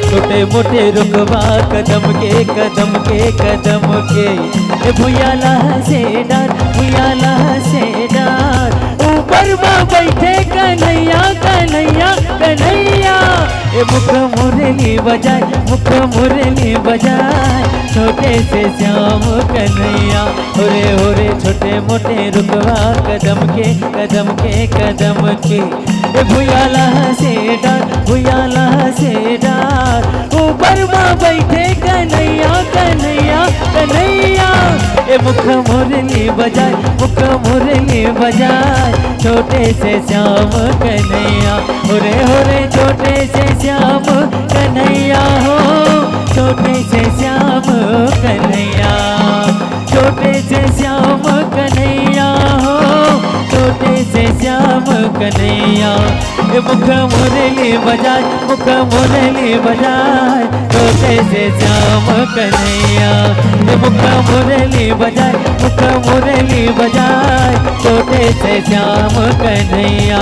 छोटे मोटे रुकवा कदम के कदम के कदम के। भुयाला से डार भुयाला से डार, ऊपर में बैठे कन्हैया कन्हैया कन्हैया। ये मुख मुरली बजाए मुख मुरली बजाए छोटे से श्याम कन्हैया। होरे होरे छोटे मोटे रुकवा कदम के कदम के कदम के। भुयाला से डार भुयाला से डार, ऊपर में बैठे कन्हैया कन्हैया कन्हैया। ये मुख मुरली बजाए मुख मुरली बजाए छोटे से श्याम कन्हैया। होरे होरे छोटे से श्याम कन्हैया हो, छोटे से श्याम कन्हैया। छोटे से श्याम कन्हैया हो, छोटे से श्याम कन्हैया। ये मुख मुरली बजाए मुख मुरली बजाए छोटे से श्याम कन्हैया। ये मुख मुरली बजाए मुख मुरली बजाए छोटे से श्याम कन्हैया।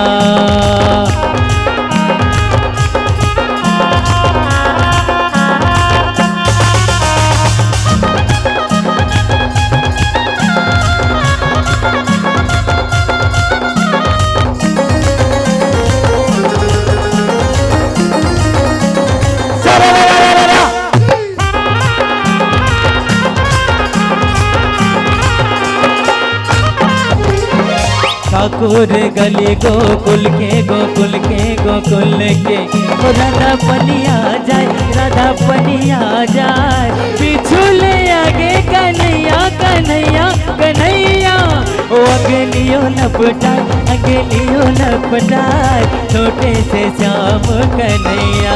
ठाकुर गली गोकुल के गोकुल के गोकुल के। राधा पनिया जाए राधा पनिया जाए, पीछू ले आगे कन्हैया। कन्हैया कन्हैया ओ अगलियों लपटाए अगलियों लपटाए छोटे से श्याम कन्हैया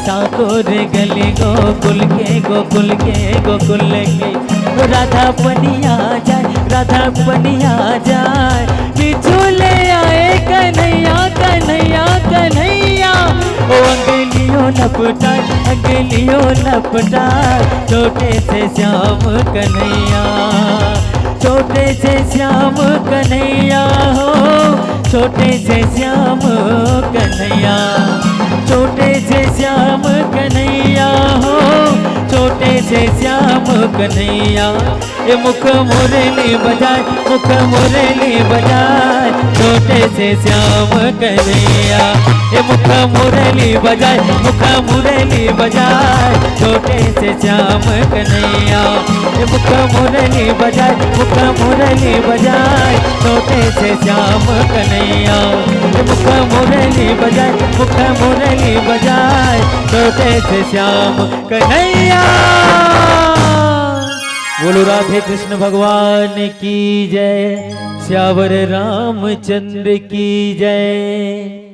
साकोर गली गोकुल के गोकुल के गोकुल के राधा पनिया जाए राधा पनिया जाए बिछू ले आए कन्हैया कन्हैया कन्हैया ओ अंगलियों लपटाए अंगलियों लपटाए छोटे से श्याम कन्हैया छोटे से श्याम कन्हैया हो छोटे से श्याम कन्हैया छोटे से श्याम कन्हैया हो छोटे से श्याम कन्हैया ये मुख मुरली बजाए मुख मुरली बजाए छोटे से श्याम कन्हैया ये मुख मुरली बजाए मुख मुरली बजाए छोटे से श्याम कन्हैया ये मुख मुरली बजाए मुख मुरली बजाए छोटे से श्याम कन्हैया ये मुख मुरली बजाए मुख मुरली बजाए छोटे से श्याम कन्हैया। बोलो राधे कृष्ण भगवान की जय, श्यावर रामचंद्र की जय।